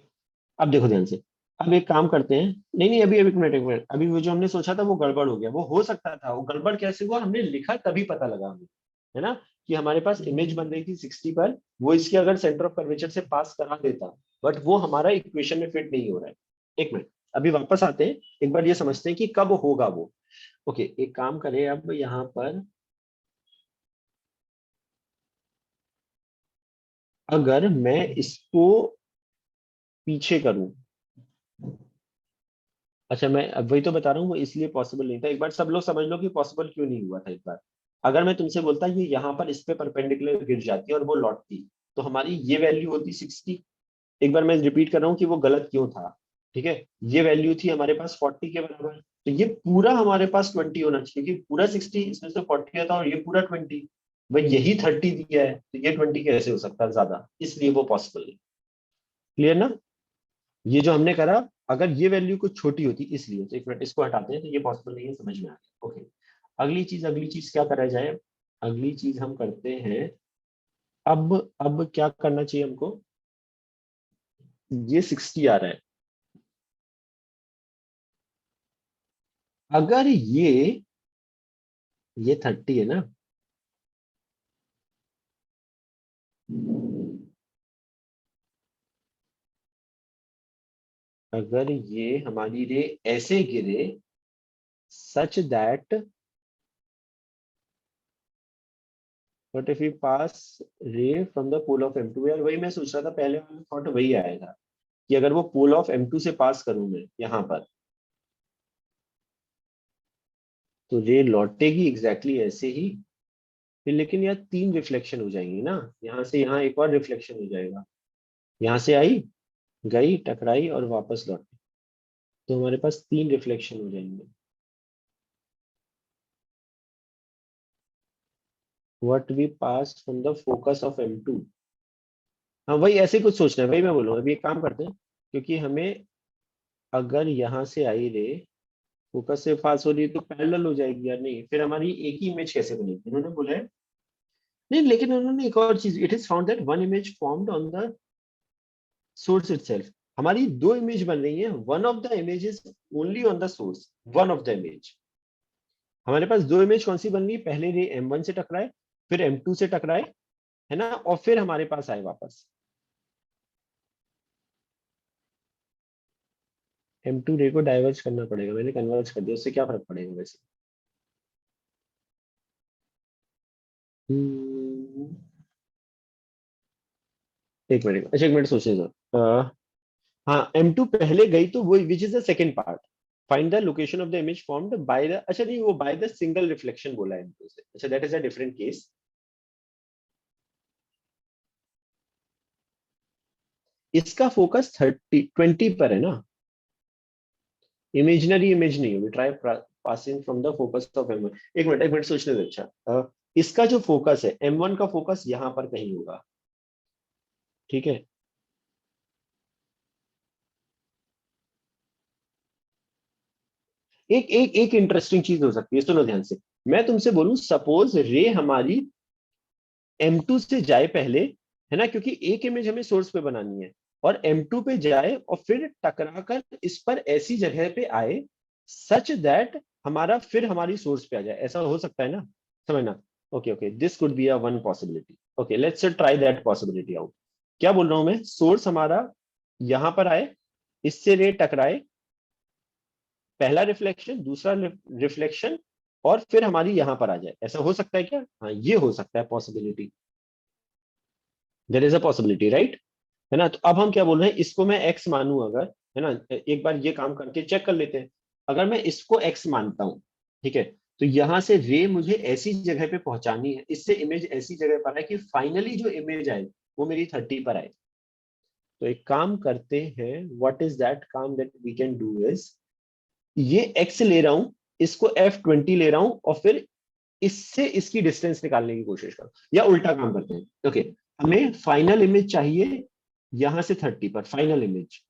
अब देखो ध्यान से। अब एक काम करते हैं, नहीं नहीं अभी अभी एक मिनट, एक मिनट, अभी वो जो हमने सोचा था वो गड़बड़ हो गया। वो हो सकता था, वो गड़बड़ कैसे हुआ हमने लिखा तभी पता लगा हमें, है ना, कि हमारे पास इमेज बन रही थी 60 पर, वो इसके अगर सेंटर ऑफ कर्वेचर से पास करा देता, बट वो हमारा इक्वेशन में फिट नहीं हो रहा है। एक मिनट, अभी वापस आते हैं, एक बार ये समझते हैं कि कब होगा वो। ओके एक काम करें, अब यहाँ पर अगर मैं इसको पीछे करूं, अच्छा मैं अब वही तो बता रहा हूँ, वो इसलिए पॉसिबल नहीं था। एक बार सब लोग समझ लो कि पॉसिबल क्यों नहीं हुआ था। एक बार अगर मैं तुमसे बोलता ये यहाँ पर इस पे परपेंडिकुलर गिर जाती और वो लौटती, तो हमारी ये वैल्यू होती 60। एक बार मैं रिपीट कर रहा हूँ कि वो गलत क्यों था। ठीक है, ये वैल्यू थी हमारे पास 40 के बराबर, तो ये पूरा हमारे पास 20 होना चाहिए, कि पूरा 60 इसमें से 40 था और ये पूरा 20। भाई यही 30 दिया है, तो ये 20 कैसे हो सकता है ज्यादा, इसलिए वो पॉसिबल नहीं। क्लियर ना? ये जो हमने करा, अगर ये वैल्यू कुछ छोटी होती इसलिए, तो एक मिनट इसको हटाते हैं, तो ये पॉसिबल नहीं है, समझ में आ गया। ओके अगली चीज क्या करा जाए? अगली चीज हम करते हैं, अब क्या करना चाहिए हमको? ये 60 आ रहा है, अगर ये 30 है ना, अगर ये हमारी रे ऐसे गिरे such that, but if you pass रे from the pole of M2, यार वही मैं सोच रहा था, पहले वाला थॉट वही आया था, कि अगर वो पोल ऑफ M2 से पास करूं मैं यहाँ पर, तो रे लौटेगी एग्जैक्टली ऐसे ही। फिर लेकिन यार 3 रिफ्लेक्शन हो जाएंगी ना, यहाँ से यहाँ एक और रिफ्लेक्शन हो जाएगा, यहाँ से आई, गई, टकराई और वापस लौटी, तो हमारे पास 3 रिफ्लेक्शन हो जाएंगे। What we pass from the focus of M2। हाँ वही ऐसे ही कुछ सोचना है, वही मैं बोलूँ। अभी एक काम करते हैं, क्योंकि हमें अगर यहाँ से आई रे फोकस से पास हो रही है तो पैरेलल हो जाएगी यार, नहीं फिर हमारी एक ही इमेज कैसे बनेगी? उन्होंने बोला है, नहीं लेकिन उन्होंने एक और चीज, it is found that one image formed on the source itself. हमारी 2 इमेज बन रही है, one of the image is only on the source, one of the image. हमारे पास 2 इमेज कौन सी बन रही है? पहले रे M1 से टकराए, फिर M2 से टकराए, है ना, और फिर हमारे पास आए वापस। M2 रे को डाइवर्ज करना पड़ेगा, मैंने कन्वर्ज कर दिया, उससे क्या फर्क पड़ेगा वैसे? हम्म, एक मिनट, अच्छा एक मिनट सोचने दो। हाँ M2 पहले गई तो वो which is the second part, find the location of the image formed by the, अच्छा नहीं वो बाय द सिंगल रिफ्लेक्शन बोला है M2 से, अच्छा that is a different case. इसका फोकस 20 पर है ना, इमेजिनरी इमेज नहीं होगी, try passing from the focus of M1। एक मिनट सोचने दो। अच्छा इसका जो फोकस है M1 का फोकस यहाँ पर कहीं होगा, ठीक है। एक एक एक इंटरेस्टिंग चीज हो सकती है, सुनो ध्यान से। मैं तुमसे बोलूं सपोज रे हमारी M2 से जाए पहले, है ना, क्योंकि एक इमेज हमें सोर्स पे बनानी है, और M2 पे जाए और फिर टकरा कर इस पर ऐसी जगह पे आए सच दैट हमारा फिर हमारी सोर्स पे आ जाए, ऐसा हो सकता है ना? समझना। Okay okay this could be a one possibility. Okay let's try that possibility out. क्या बोल रहा हूं मैं? सोर्स हमारा यहां पर आए, इससे रे टकराए, पहला रिफ्लेक्शन, दूसरा रिफ्लेक्शन, और फिर हमारी यहां पर आ जाए, ऐसा हो सकता है क्या? हाँ ये हो सकता है possibility, there is a possibility right, है ना। तो अब हम क्या बोल रहे हैं, इसको मैं एक्स मानूं अगर, है ना, एक बार ये काम करके चेक कर लेते हैं। अगर मैं इसको एक्स मानता हूं, ठीक है, तो यहां से रे मुझे ऐसी जगह पे पहुंचानी है, इससे इमेज ऐसी जगह पर है कि फाइनली जो इमेज आए वो मेरी 30 पर आए। तो एक काम करते हैं, व्हाट इज दैट काम that we can do is, ये एक्स ले रहा हूं, इसको F20 ले रहा हूं, और फिर इससे इसकी डिस्टेंस निकालने की कोशिश करो, या उल्टा काम करते हैं। ओके, हमें फाइनल इमेज चाहिए यहां से 30 पर, फाइनल इमेज,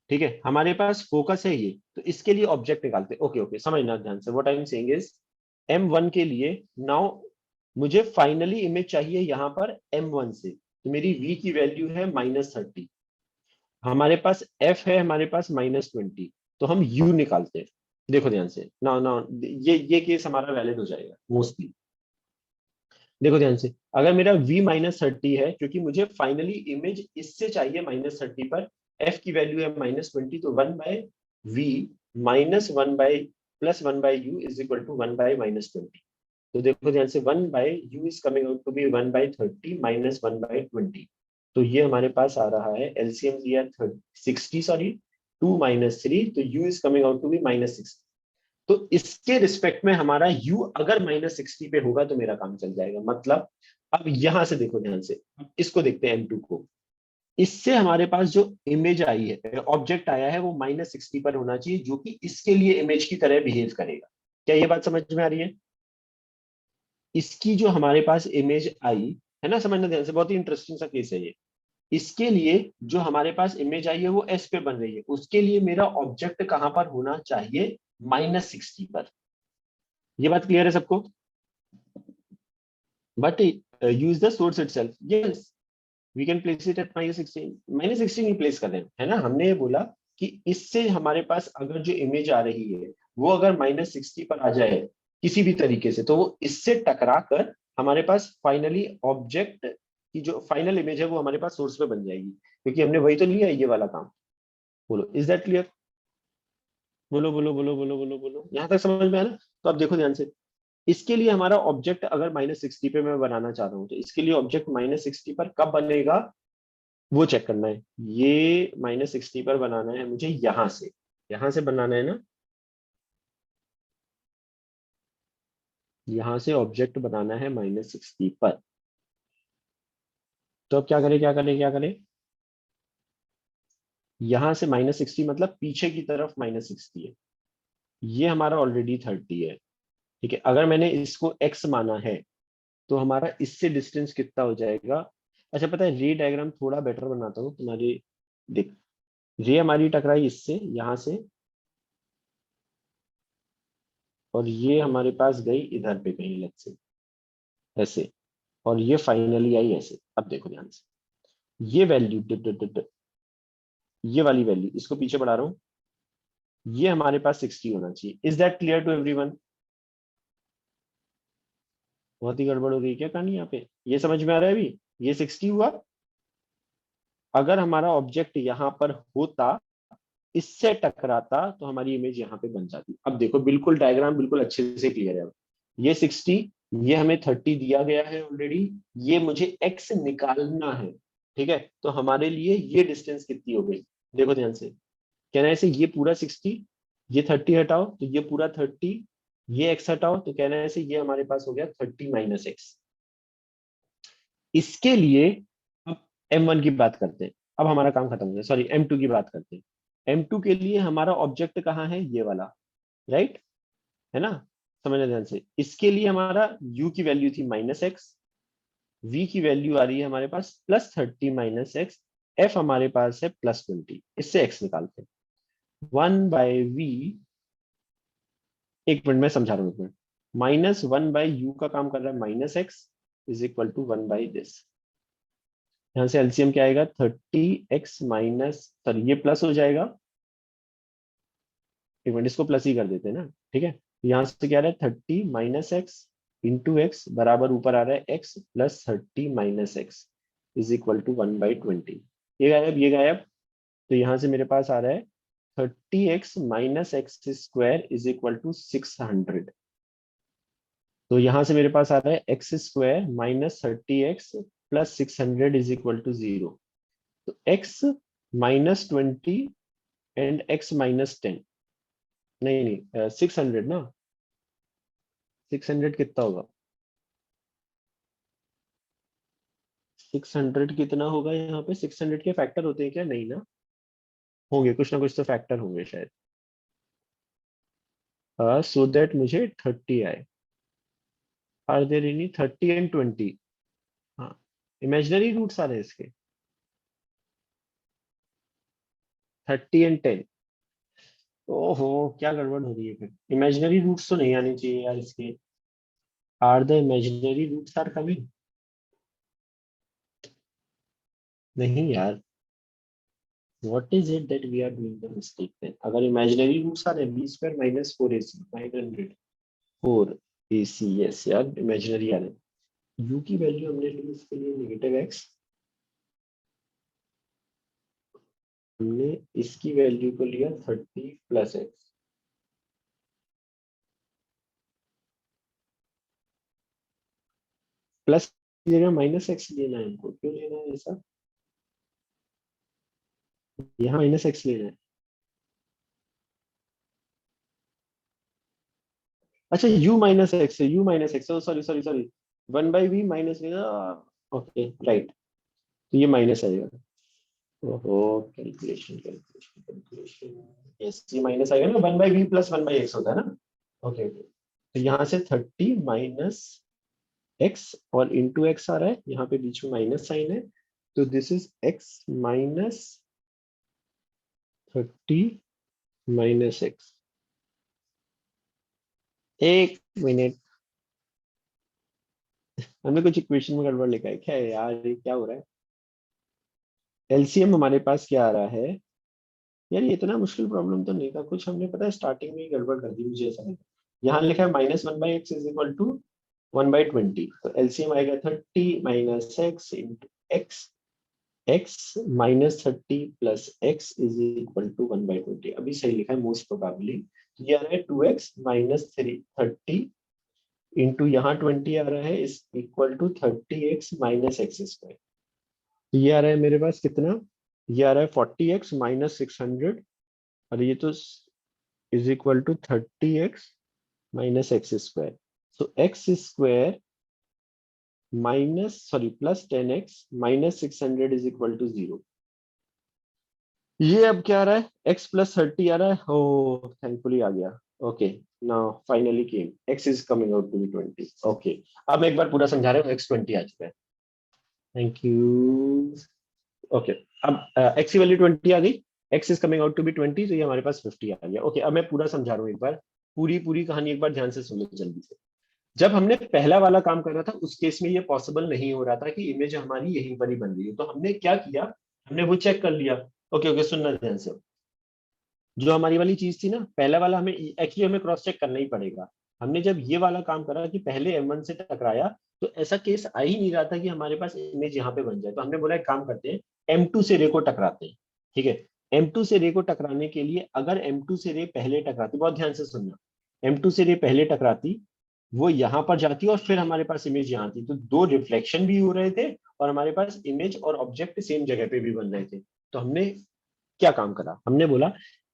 ठीक है, हमारे पास फोकस है ये, तो इसके लिए ऑब्जेक्ट निकालते हैं। ओके ओके, समझना ध्यान से, what I am saying is M1 के लिए नाउ मुझे फाइनली इमेज चाहिए यहां पर M1 से, तो मेरी V की वैल्यू है -30, हमारे पास F है हमारे पास -20, तो हम U निकालते हैं। देखो ध्यान से ना ना, ये केस हमारा वैलिड हो जाएगा मोस्टली। देखो ध्यान से, अगर मेरा V -30 है, क्योंकि मुझे फाइनली इमेज इससे चाहिए -30 पर, F की वैल्यू है -20, तो 1/V -1/+1/U is equal to 1/-20। तो देखो ध्यान से, 1/U is coming out to be 1/30 -1/20। तो ये हमारे पास आ रहा है, एलसीएम लिया 60, सॉरी 2 - 3, तो U is coming out to be -60। तो इसके रिस्पेक्ट में हमारा U अगर -60 पे होगा तो मेरा काम चल जाएगा। मतलब अब यहां से देखो ध्यान से, अब इसको देखते हैं M2 को, इससे हमारे पास जो इमेज आई है, ऑब्जेक्ट आया है, वो -60 पर होना चाहिए, जो कि इसके लिए इमेज की तरह बिहेव करेगा। क्या ये बात समझ में आ रही है? इसकी जो हमारे पास इमेज आई है ना, समझना ध्यान से, बहुत ही इंटरेस्टिंग सा केस है ये। इसके लिए जो हमारे पास इमेज आई है वो एस पे बन रही है, उसके लिए मेरा ऑब्जेक्ट कहां पर होना चाहिए? -60 पर। ये बात क्लियर है सबको? But use the source itself, yes we can place it at -16, -16 ही प्लेस कर रहे हैं, है ना। हमने ये बोला कि इससे हमारे पास अगर जो इमेज आ रही है वो अगर -60 पर आ जाए किसी भी तरीके से, तो वो इससे टकरा कर हमारे पास फाइनली ऑब्जेक्ट की जो फाइनल इमेज है वो हमारे पास सोर्स पे बन जाएगी, क्योंकि हमने वही तो लिया है, ये वाला काम। बोलो, इज दैट क्लियर? बोलो बोलो बोलो बोलो बोलो बोलो, यहाँ तक समझ में आया ना? तो अब देखो ध्यान से, इसके लिए हमारा ऑब्जेक्ट अगर -60 पे मैं बनाना चाह रहा हूँ, तो इसके लिए ऑब्जेक्ट -60 पर कब बनेगा वो चेक करना है। ये -60 पर बनाना है मुझे, यहां से बनाना है ना, यहां से ऑब्जेक्ट बनाना है -60 पर। तो अब क्या करें क्या करें क्या करें, यहां से -60 मतलब पीछे की तरफ -60 है, ये हमारा ऑलरेडी 30 है, ठीक है। अगर मैंने इसको x माना है, तो हमारा इससे डिस्टेंस कितना हो जाएगा? अच्छा, पता है, रे डायग्राम थोड़ा बेटर बनाता हूँ तुम्हारे, देख, रे हमारी टकराई इससे यहां से, और ये हमारे पास गई इधर पे कहीं, लग से ऐसे, और ये फाइनली आई ऐसे। अब देखो ध्यान से, ये वैल्यू ये वाली वैल्यू, इसको पीछे बढ़ा रहा हूँ, ये हमारे पास 60 होना चाहिए। Is that clear to everyone? बहुत ही गड़बड़ हो गई क्या कहानी यहाँ पे? ये समझ में आ रहा है अभी? ये 60 हुआ, अगर हमारा ऑब्जेक्ट यहाँ पर होता, इससे टकराता, तो हमारी इमेज यहाँ पे बन जाती। अब देखो, बिल्कुल डायग्राम बिल्कुल अच्छे से क्लियर है अब। ये 60, ये हमें 30 दिया गया है ऑलरेडी, ये मुझे एक्स निकालना है, ठीक है। तो हमारे लिए ये डिस्टेंस कितनी हो गई? देखो ध्यान से, कहना है ऐसे, ये पूरा 60, ये 30 हटाओ तो ये पूरा 30, ये एक्स हटाओ तो कहना है ऐसे, ये हमारे पास हो गया 30 - x। इसके लिए अब M1 की बात करते हैं, अब हमारा काम खत्म हो गया, सॉरी M2 की बात करते हैं। M2 के लिए हमारा ऑब्जेक्ट कहाँ है? ये वाला, राइट, है ना। समझना ध्यान से, इसके लिए हमारा U की वैल्यू थी -x, V की वैल्यू आ रही है हमारे पास +30 - x, F हमारे पास है +20, इससे x निकालते हैं। 1/v, एक मिनट में समझा रहा हूँ, एक मिनट, -1/u का काम कर रहा है -x is equal to 1/this। यहाँ से एलसीएम क्या आएगा? 30x माइनस, सॉरी ये प्लस हो जाएगा, एक मिनट इसको प्लस ही कर देते हैं ना, ठीक है। यहाँ से क्या आ रहा है? 30 - x इंटू एक्स बराबर, ऊपर आ रहा है x +30 - x is equal to 1/20। ये गायब, ये गायब, तो यहाँ से मेरे पास आ रहा है 30x - x² is equal to 600। तो यहाँ से मेरे पास आ रहा है x² - 30x + 600 is equal to 0। तो x -20 एंड x -10, नहीं नहीं 600 ना, 600 कितना होगा? 600 कितना होगा यहाँ पे? 600 के फैक्टर होते हैं क्या? नहीं ना, होंगे कुछ ना कुछ तो फैक्टर होंगे शायद, सो दैट मुझे 30 आए। Are there any 30 and 20? हाँ, इमेजिनरी रूट्स आ रहे हैं इसके 30 एंड 10। ओहो, क्या गड़बड़ हो रही है फिर, इमेजिनरी रूट्स तो नहीं आनी चाहिए यार इसके। Are the imaginary roots are coming? नहीं यार, what is it that we are doing the mistake then? अगर इमेजिनरी रूट्स आ रहे हैं b square minus 4ac 900 4ac, yes यार इमेजिनरी आ रहे हैं। यू की वैल्यू हमने ली इसके लिए नेगेटिव एक्स, हमने इसकी वैल्यू को लिया 30 प्लस एक्स। प्लस की जगह माइनस एक्स लेना है हमको, क्यों लेना है ऐसा? यहाँ माइनस एक्स लेना है। अच्छा, u माइनस एक्स है, u minus x, sorry sorry sorry, 1/v minus लेना। ओके राइट, तो ये माइनस आएगा। ओहो, कैलकुलेशन कैलकुलेशन कैलकुलेशन, यस ये माइनस आएगा ना, 1/v प्लस 1/x होता है ना। ओके ओके, तो यहाँ से 30 माइनस एक्स और इंटू एक्स आ रहा है, यहाँ पे बीच में माइनस साइन है, तो this is x minus 30 minus x. एक मिनट, हमने कुछ इक्वेशन में गड़बड़ लिखा है क्या है यार, ये क्या हो रहा है? एलसीएम हमारे पास क्या आ रहा है यार? ये इतना मुश्किल प्रॉब्लम तो नहीं था कुछ, हमने पता है स्टार्टिंग में ही गड़बड़ कर दी, मुझे ऐसा लगा। यहाँ लिखा है -1/x इज इक्वल टू 1/20, तो एलसीएम आएगा 30 minus x into x, x minus 30 plus x is equal to 1/20। अभी सही लिखा है मोस्ट प्रोबेबली। तो ये आ रहा है 2x माइनस 30 इंटू यहाँ 20 आ रहा है, is equal to 30x minus x square. तो ये आ रहा है मेरे पास कितना, ये आ रहा है 40x माइनस 600, और ये तो is equal to 30x minus x square. So x square minus sorry plus 10x minus 600 is equal to 0। ये अब क्या आ रहा है, x प्लस 30 आ रहा है, ओ थैंकफुली आ गया। Okay, now finally came, x is coming out to be 20। Okay, अब मैं एक बार पूरा समझा रहा हूँ, x 20 आ चुका है। Thank you. ओके, अब x की वैल्यू 20 आ गई, x is coming out to be 20, तो ये हमारे पास 50 आ गया। ओके, अब मैं पूरा समझा रहा हूँ एक बार, पूरी पूरी कहानी एक बार ध्यान से सुनो जल्दी से। जब हमने पहला वाला काम कर रहा था उस केस में ये पॉसिबल नहीं हो रहा था कि इमेज हमारी यहीं पर ही बन रही है, तो हमने क्या किया, हमने वो चेक कर लिया। ओके ओके, सुनना ध्यान से। जो हमारी वाली चीज थी ना, पहला वाला हमें एक्चुअली हमें क्रॉस चेक करना ही पड़ेगा। हमने जब ये वाला काम करा कि पहले M1 से टकराया, तो ऐसा केस आ ही नहीं रहा था कि हमारे पास इमेज यहाँ पे बन जाए, तो हमने बोला एक काम करते हैं, M2 से रे को टकराते हैं। ठीक है, M2 से रे को टकराने के लिए, अगर M2 से रे पहले टकराती, बहुत ध्यान से सुनना, M2 से रे पहले टकराती, वो यहाँ पर जाती और फिर हमारे पास इमेज यहाँ आती, तो दो रिफ्लेक्शन भी हो रहे थे और हमारे पास इमेज और ऑब्जेक्ट सेम जगह पे भी बन रहे थे। तो हमने क्या काम करा, हमने बोला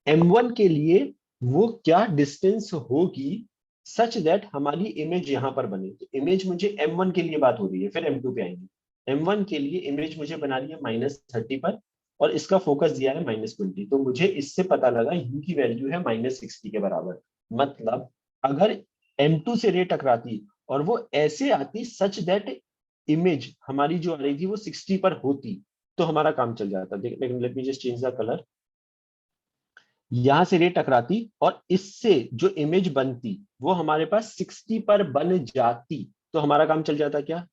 M1 के लिए वो क्या डिस्टेंस होगी सच दैट हमारी इमेज यहां पर बने। तो इमेज मुझे M1 के लिए बात हो रही है, फिर M2 पे आएंगे। M1 के लिए इमेज मुझे बना रही है -30 पर, और इसका फोकस दिया है -20, तो मुझे इससे पता लगा u की वैल्यू है -60 के बराबर। मतलब अगर M2 से रे टकराती और वो ऐसे आती सच दैट इमेज हमारी जो आ रही थी वो 60 पर होती, तो हमारा काम चल जाता। लेकिन let me just change the colour, यहां से रे टकराती और इससे जो इमेज बनती वो हमारे पास 60 पर बन जाती, तो हमारा काम चल जाता। क्या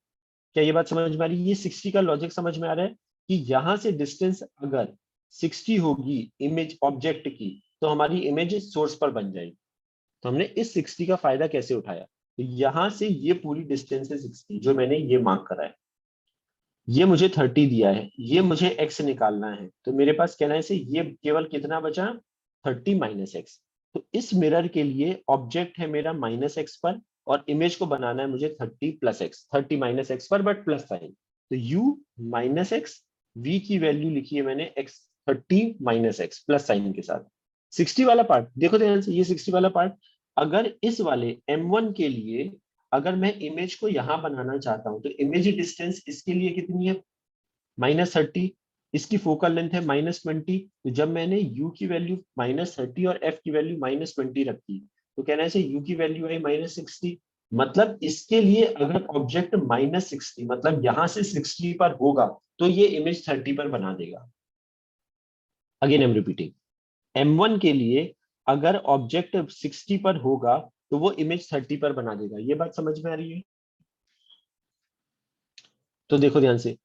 क्या ये बात समझ में आ रही है? ये 60 का लॉजिक समझ में आ रहा है कि यहां से डिस्टेंस अगर 60 होगी इमेज ऑब्जेक्ट की, तो हमारी इमेज सोर्स पर बन जाएगी। तो हमने इस 60 का फायदा कैसे उठाया, तो यहां से ये पूरी डिस्टेंस है 60 जो मैंने ये मार्क करा है, ये मुझे 30 दिया है, ये मुझे x निकालना है, तो मेरे पास कहना है ये केवल कितना बचा, 30 माइनस एक्स। तो इस मिरर के लिए ऑब्जेक्ट है मेरा -x पर, और इमेज को बनाना है मुझे 30 प्लस एक्स, 30 माइनस एक्स पर बट प्लस साइन। तो u माइनस एक्स, v की वैल्यू लिखी है मैंने x 30 minus x plus sign के साथ। 60 वाला पार्ट देखो ध्यान से, ये 60 वाला पार्ट, अगर इस वाले M1 के लिए अगर मैं इमेज को यहां बनाना चाहता हूं, तो इमेज डिस्टेंस इसके लिए कितनी है, -30, इसकी फोकल लेंथ है -20, तो जब मैंने u की वैल्यू -30 और f की वैल्यू -20 रखी, तो कहना है यू की वैल्यू आई -60, मतलब इसके लिए अगर ऑब्जेक्ट -60 मतलब यहां से 60 पर होगा तो ये इमेज 30 पर बना देगा। Again I am repeating, M1 के लिए अगर ऑब्जेक्ट 60 पर होगा तो वो इमेज 30 पर बना देगा। ये बात समझ में आ रही है? तो देखो ध्यान से,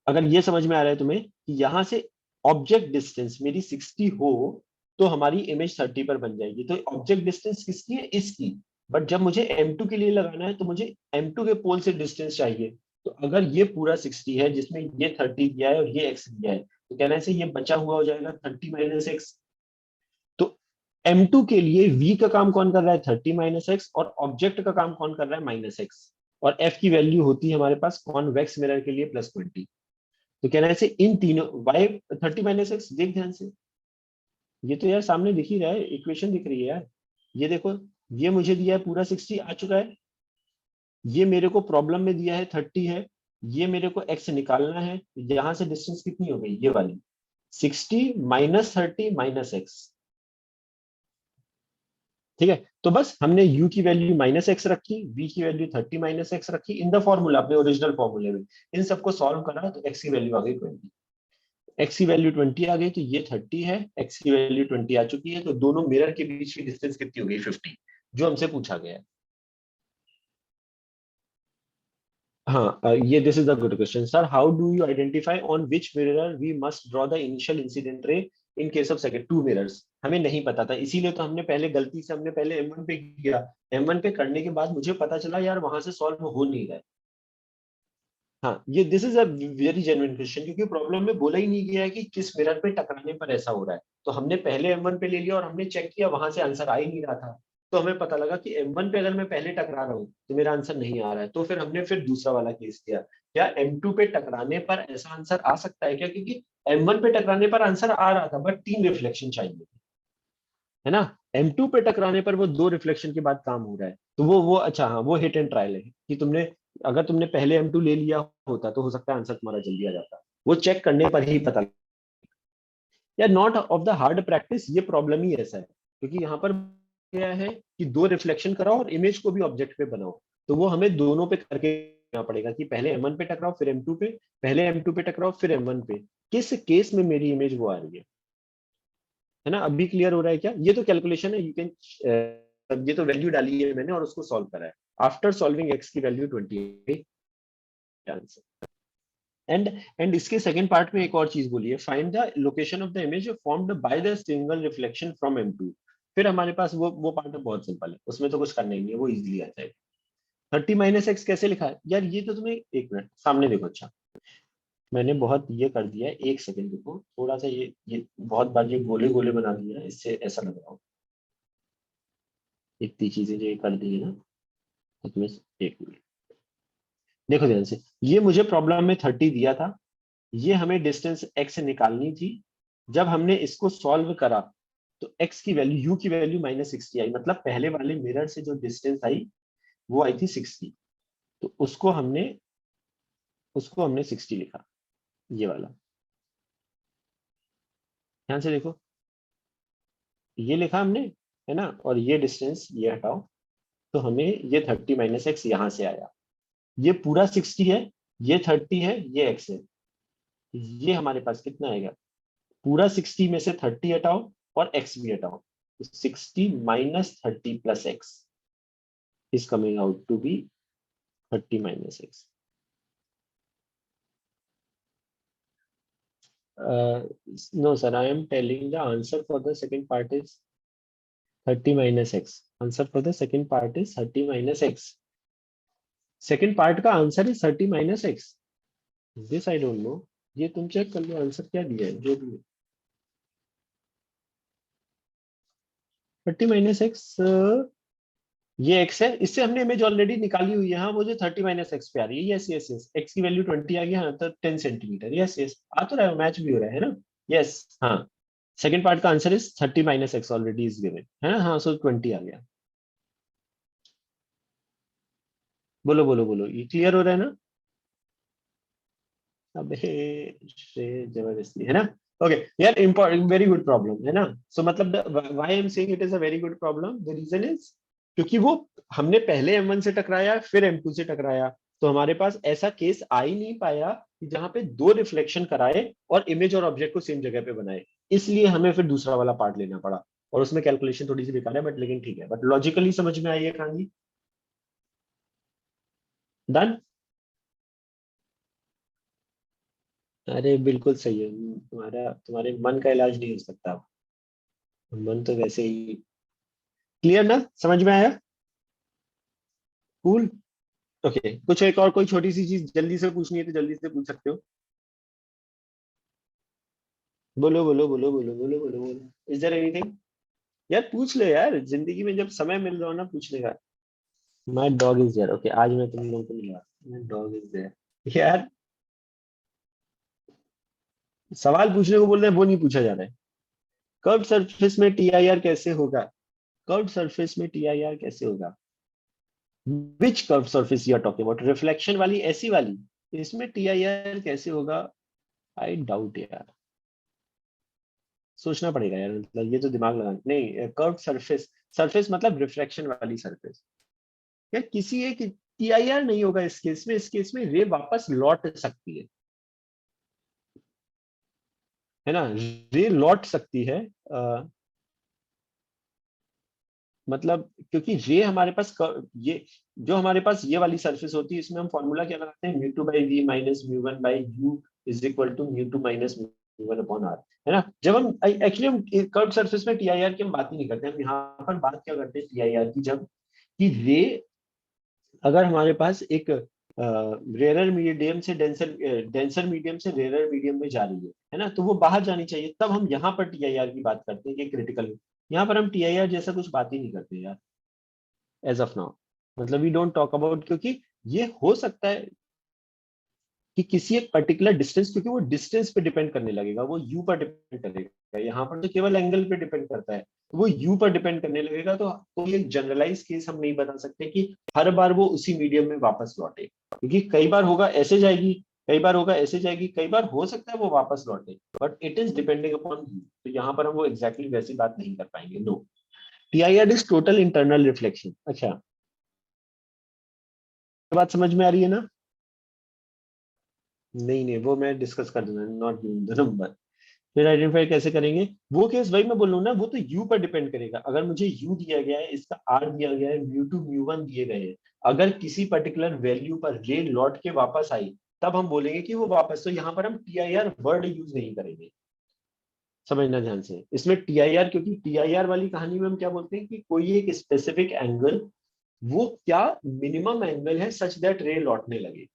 अगर ये समझ में आ रहा है तुम्हें कि यहां से ऑब्जेक्ट डिस्टेंस मेरी 60 हो तो हमारी इमेज 30 पर बन जाएगी। तो ऑब्जेक्ट डिस्टेंस किसकी है? इसकी। बट जब मुझे M2 के लिए लगाना है तो मुझे M2 के पोल से डिस्टेंस चाहिए। तो अगर ये पूरा 60 है जिसमें ये 30 दिया है और ये x दिया है तो कहने से ये बचा हुआ हो जाएगा 30 माइनस एक्स। तो M2 के लिए v का काम कौन कर रहा है? 30 माइनस एक्स। और ऑब्जेक्ट का काम कौन कर रहा है? Minus x. और f की वैल्यू होती है हमारे पास कॉन्वेक्स मिरर के लिए +20। तो कहना है ऐसे इन तीनों y 30 माइनस एक्स, देख ध्यान से, ये तो यार सामने दिख ही रहा है, इक्वेशन दिख रही है यार। ये देखो, ये मुझे दिया है पूरा 60 आ चुका है, ये मेरे को प्रॉब्लम में दिया है 30 है, ये मेरे को x निकालना है। यहां से डिस्टेंस कितनी हो गई? ये वाली 60 माइनस 30 माइनस एक्स। ठीक है, तो बस हमने u की वैल्यू -x रखी, v की वैल्यू 30 -x रखी इन द फॉर्मूला, अपने ओरिजिनल फॉर्मूले में। इन सबको सॉल्व करा तो x की वैल्यू आ गई 20। x की वैल्यू 20 आ गई तो ये 30 है, x की वैल्यू 20 आ चुकी है, तो दोनों मिरर के बीच की डिस्टेंस कितनी हो गई? 50, जो हमसे पूछा गया है। हाँ, ये this is the good question sir, how do you identify on which mirror we must draw the initial incident ray in case of second two mirrors? हमें नहीं पता था, इसीलिए तो हमने पहले गलती से हमने पहले M1 पे किया। M1 पे करने के बाद मुझे पता चला यार वहां से सॉल्व हो नहीं रहा है। हाँ, ये this is a very genuine question, क्योंकि प्रॉब्लम में बोला ही नहीं गया है कि किस मिरर पे टकराने पर ऐसा हो रहा है। तो हमने पहले M1 पे ले लिया और हमने चेक किया, वहां से आंसर आ ही नहीं रहा था। तो हमें पता लगा कि M1 पे अगर मैं पहले टकरा रहा हूँ तो मेरा आंसर नहीं आ रहा है। तो फिर हमने फिर दूसरा वाला केस किया, क्या M2 पे टकराने पर ऐसा आंसर आ सकता है क्या? क्योंकि M1 पे टकराने पर आंसर आ रहा था बट 3 रिफ्लेक्शन चाहिए, है ना। M2 पे टकराने पर वो 2 रिफ्लेक्शन के बाद काम हो रहा है। तो वो अच्छा, हाँ, वो हिट एंड ट्रायल है कि तुमने, अगर तुमने पहले M2 ले लिया होता तो हो सकता है आंसर तुम्हारा जल्दी आ जाता। वो चेक करने पर ही पता। या not of the hard practice, ये प्रॉब्लम ही ऐसा है क्योंकि यहाँ पर क्या है कि 2 रिफ्लेक्शन कराओ और इमेज को भी ऑब्जेक्ट पे बनाओ। तो वो हमें दोनों पे करके करना पड़ेगा कि पहले M1 पे टकराओ फिर M2 पे, पहले M2 पे टकराओ फिर M1 पे। किस केस में मेरी इमेज वो आ रही है ना। अभी क्लियर हो रहा है क्या? ये तो कैलकुलेशन है, यू कैन, ये तो वैल्यू डाली है मैंने और उसको सॉल्व करा है। आफ्टर सॉल्विंग x की वैल्यू 28 आंसर। एंड इसके सेकंड पार्ट में एक और चीज बोली है, find the location of the image formed by the single reflection from M2। फिर हमारे पास वो पार्ट बहुत सिंपल है, उसमें तो कुछ करना ही नहीं है, वो इजीली आ जाएगा। 30 माइनस एक्स कैसे लिखा है यार? ये तो तुम्हें एक मिनट सामने देखो। अच्छा, मैंने बहुत ये कर दिया है, एक सेकंड देखो, थोड़ा सा ये बहुत बार ये गोले गोले बना दिया है, इससे ऐसा लग रहा हो। इतनी चीजें जो ये कर दी है ना, तो तुम्हें एक मिनट देखो ध्यान से, ये मुझे प्रॉब्लम में 30 दिया था, ये हमें डिस्टेंस x से निकालनी थी। जब हमने इसको सॉल्व करा तो x की वैल्यू, u की वैल्यू -60 आई, मतलब पहले वाले मिरर से जो डिस्टेंस आई वो आई थी 60। तो उसको हमने 60 लिखा, ये वाला। ध्यान से देखो, ये लिखा हमने, है ना, और ये डिस्टेंस ये हटाओ तो हमें ये 30 माइनस एक्स यहाँ से आया। ये पूरा 60 है, ये 30 है, ये x है। ये हमारे पास कितना आएगा? पूरा 60 में से 30 हटाओ और x भी हटाओ, तो 60 minus 30 plus x is coming out to be 30 minus x. Uh, no, sir, I am telling the answer for the second part is 30 minus x. Answer for the second part is 30 minus x. Second part का answer is 30 minus x. This I don't know. ये तुम चेक कर लो आंसर क्या दिया है, जो भी 30 माइनस एक्स, ये x है, इससे हमने इमेज ऑलरेडी निकाली हुई है। हाँ, मुझे 30 माइनस एक्स पे आ रही है। यस यस यस, x की वैल्यू 20 आ गया, हाँ, तो 10 सेंटीमीटर। यस यस, आ तो रहा है, मैच भी हो रहा है ना। यस, हाँ, सेकंड पार्ट का answer is 30 minus x already is given, है ना। हाँ, सो 20 आ गया। बोलो बोलो बोलो, ये क्लियर हो रहा है ना? अबे जबरदस्ती, है ना। ओके यार, इम्पोर्टेंट, वेरी गुड प्रॉब्लम, है ना। सो मतलब why I am saying it is a very good problem, the reason is क्योंकि वो हमने पहले M1 से टकराया फिर M2 से टकराया, तो हमारे पास ऐसा केस आ ही नहीं पाया कि जहां पे दो रिफ्लेक्शन कराए और इमेज और ऑब्जेक्ट को सेम जगह पे बनाए। इसलिए हमें फिर दूसरा वाला पार्ट लेना पड़ा, और उसमें कैलकुलेशन थोड़ी सी बेकार है, बट लेकिन ठीक है, बट लॉजिकली समझ में आई है कहानी। डन। अरे बिल्कुल सही है, तुम्हारे मन का इलाज नहीं हो सकता, मन तो वैसे ही। क्लियर ना, समझ में आया? कूल। ओके, कुछ एक और कोई छोटी सी चीज जल्दी से पूछनी है तो जल्दी से पूछ सकते हो। बोलो बोलो बोलो बोलो बोलो बोलो बोलो, इज देयर एनीथिंग? यार पूछ लो यार, जिंदगी में जब समय मिल रहा हो ना पूछने का। My dog is there, okay, आज मैं तुम लोगों को मिला, माय डॉग इज देयर। यार सवाल पूछने को बोल रहे हैं, वो नहीं पूछा जा रहा है। कर्व सरफेस में टीआईआर कैसे होगा? कर्व सरफेस में टीआईआर कैसे होगा? Which curve surface you are talking about? Reflection वाली, ऐसी वाली? इसमें टीआईआर कैसे होगा? आई डाउट यार, सोचना पड़ेगा यार, मतलब ये तो दिमाग लगा नहीं। कर्व सरफेस, सरफेस मतलब रिफ्लेक्शन वाली सरफेस, या किसी एक टीआईआर नहीं होगा इस केस में। इस केस में रे वापस लौट सकती है ना, रे लौट सकती है। मतलब क्योंकि रे हमारे पास ये जो हमारे पास ये वाली सरफेस होती है, इसमें हम फॉर्मूला क्या लगाते हैं, mu two by v minus mu one by u is equal to mu two minus mu one upon r, है ना। जब हम एक्चुअली हम कर्व सरफेस में टीआईआर की हम बात ही नहीं करते, हम यहाँ पर बात क्या करते हैं टीआईआर की, जब कि रे अगर हमारे पास एक रेरर मीडियम से डेंसर डेंसर मीडियम से रेरर मीडियम में जा रही है ना, तो वो बाहर जानी चाहिए, तब हम यहाँ पर टीआईआर की बात करते हैं कि क्रिटिकल। यहाँ पर हम टीआईआर जैसा कुछ बात ही नहीं करते यार, एज ऑफ नाउ। मतलब वी डोंट टॉक अबाउट, क्योंकि ये हो सकता है कि किसी एक पर्टिकुलर डिस्टेंस, क्योंकि वो डिस्टेंस पे डिपेंड करने लगेगा, वो यू पर डिपेंड करेगा, यहाँ पर तो केवल एंगल पे डिपेंड करता है, वो यू पर डिपेंड करने लगेगा, तो कोई एक जनरलाइज केस हम नहीं बता सकते कि हर बार वो उसी मीडियम में वापस लौटे, क्योंकि कई बार होगा ऐसे जाएगी, कई बार होगा ऐसे जाएगी, कई बार हो सकता है वो वापस लौटे, but it is depending upon you, तो यहाँ पर हम वो एग्जैक्टली वैसी बात नहीं कर पाएंगे, no. TIR is total internal reflection. अच्छा, बात समझ में आ रही है ना? नहीं नहीं, वो मैं डिस्कस कर दूंगा, नॉट द नंबर। फिर आइडेंटिफाई कैसे करेंगे? वो केस वही मैं बोल रहा हूँ ना, वो तो यू पर डिपेंड करेगा। अगर मुझे यू दिया गया है, इसका आर दिया गया है, म्यू टू म्यू वन दिए गए हैं, अगर किसी पर्टिकुलर वैल्यू पर रे लौट के वापस आई, तब हम बोलेंगे कि वो वापस, तो यहाँ पर हम टीआईआर वर्ड यूज नहीं करेंगे। समझना ध्यान से, इसमें टीआईआर, क्योंकि टीआईआर वाली कहानी में हम क्या बोलते हैं कि कोई एक स्पेसिफिक एंगल, वो क्या मिनिमम एंगल है सच दैट रे लौटने लगे,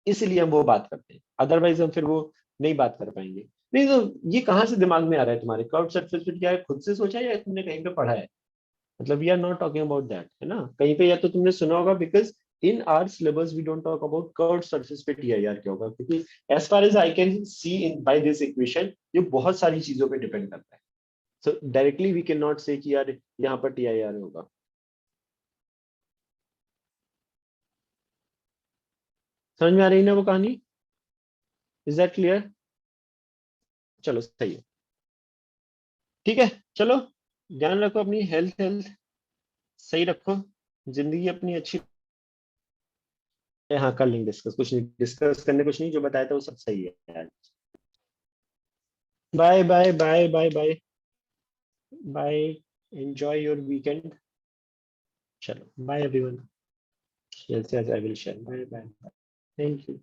इसलिए हम वो बात करते हैं, अदरवाइज हम फिर वो नहीं बात कर पाएंगे। नहीं तो ये कहाँ से दिमाग में आ रहा है तुम्हारे? कर्व सरफेस फिट क्या है, खुद से सोचा है या तुमने कहीं पे पढ़ा है? मतलब we are not talking about that, है ना, कहीं पे या तो तुमने सुना होगा, because in our syllabus we don't talk about curve surface पे टीआईआर क्या होगा, क्योंकि as far as I can see in by this equation, ये बहुत सारी चीजों पे डिपेंड करता है, so directly we can not say कि यार यहाँ पर टीआईआर होगा। समझ में आ रही है ना वो कहानी? Is that clear? चलो सही है, ठीक है, चलो, ध्यान रखो अपनी हेल्थ, हेल्थ सही रखो, जिंदगी अपनी अच्छी। हाँ कर लेंगे डिस्कस, कुछ नहीं डिस्कस करने, कुछ नहीं, जो बताया था वो सब सही है यार। Bye bye bye bye bye bye, enjoy your weekend. चलो bye everyone, I will share, bye bye, thank you.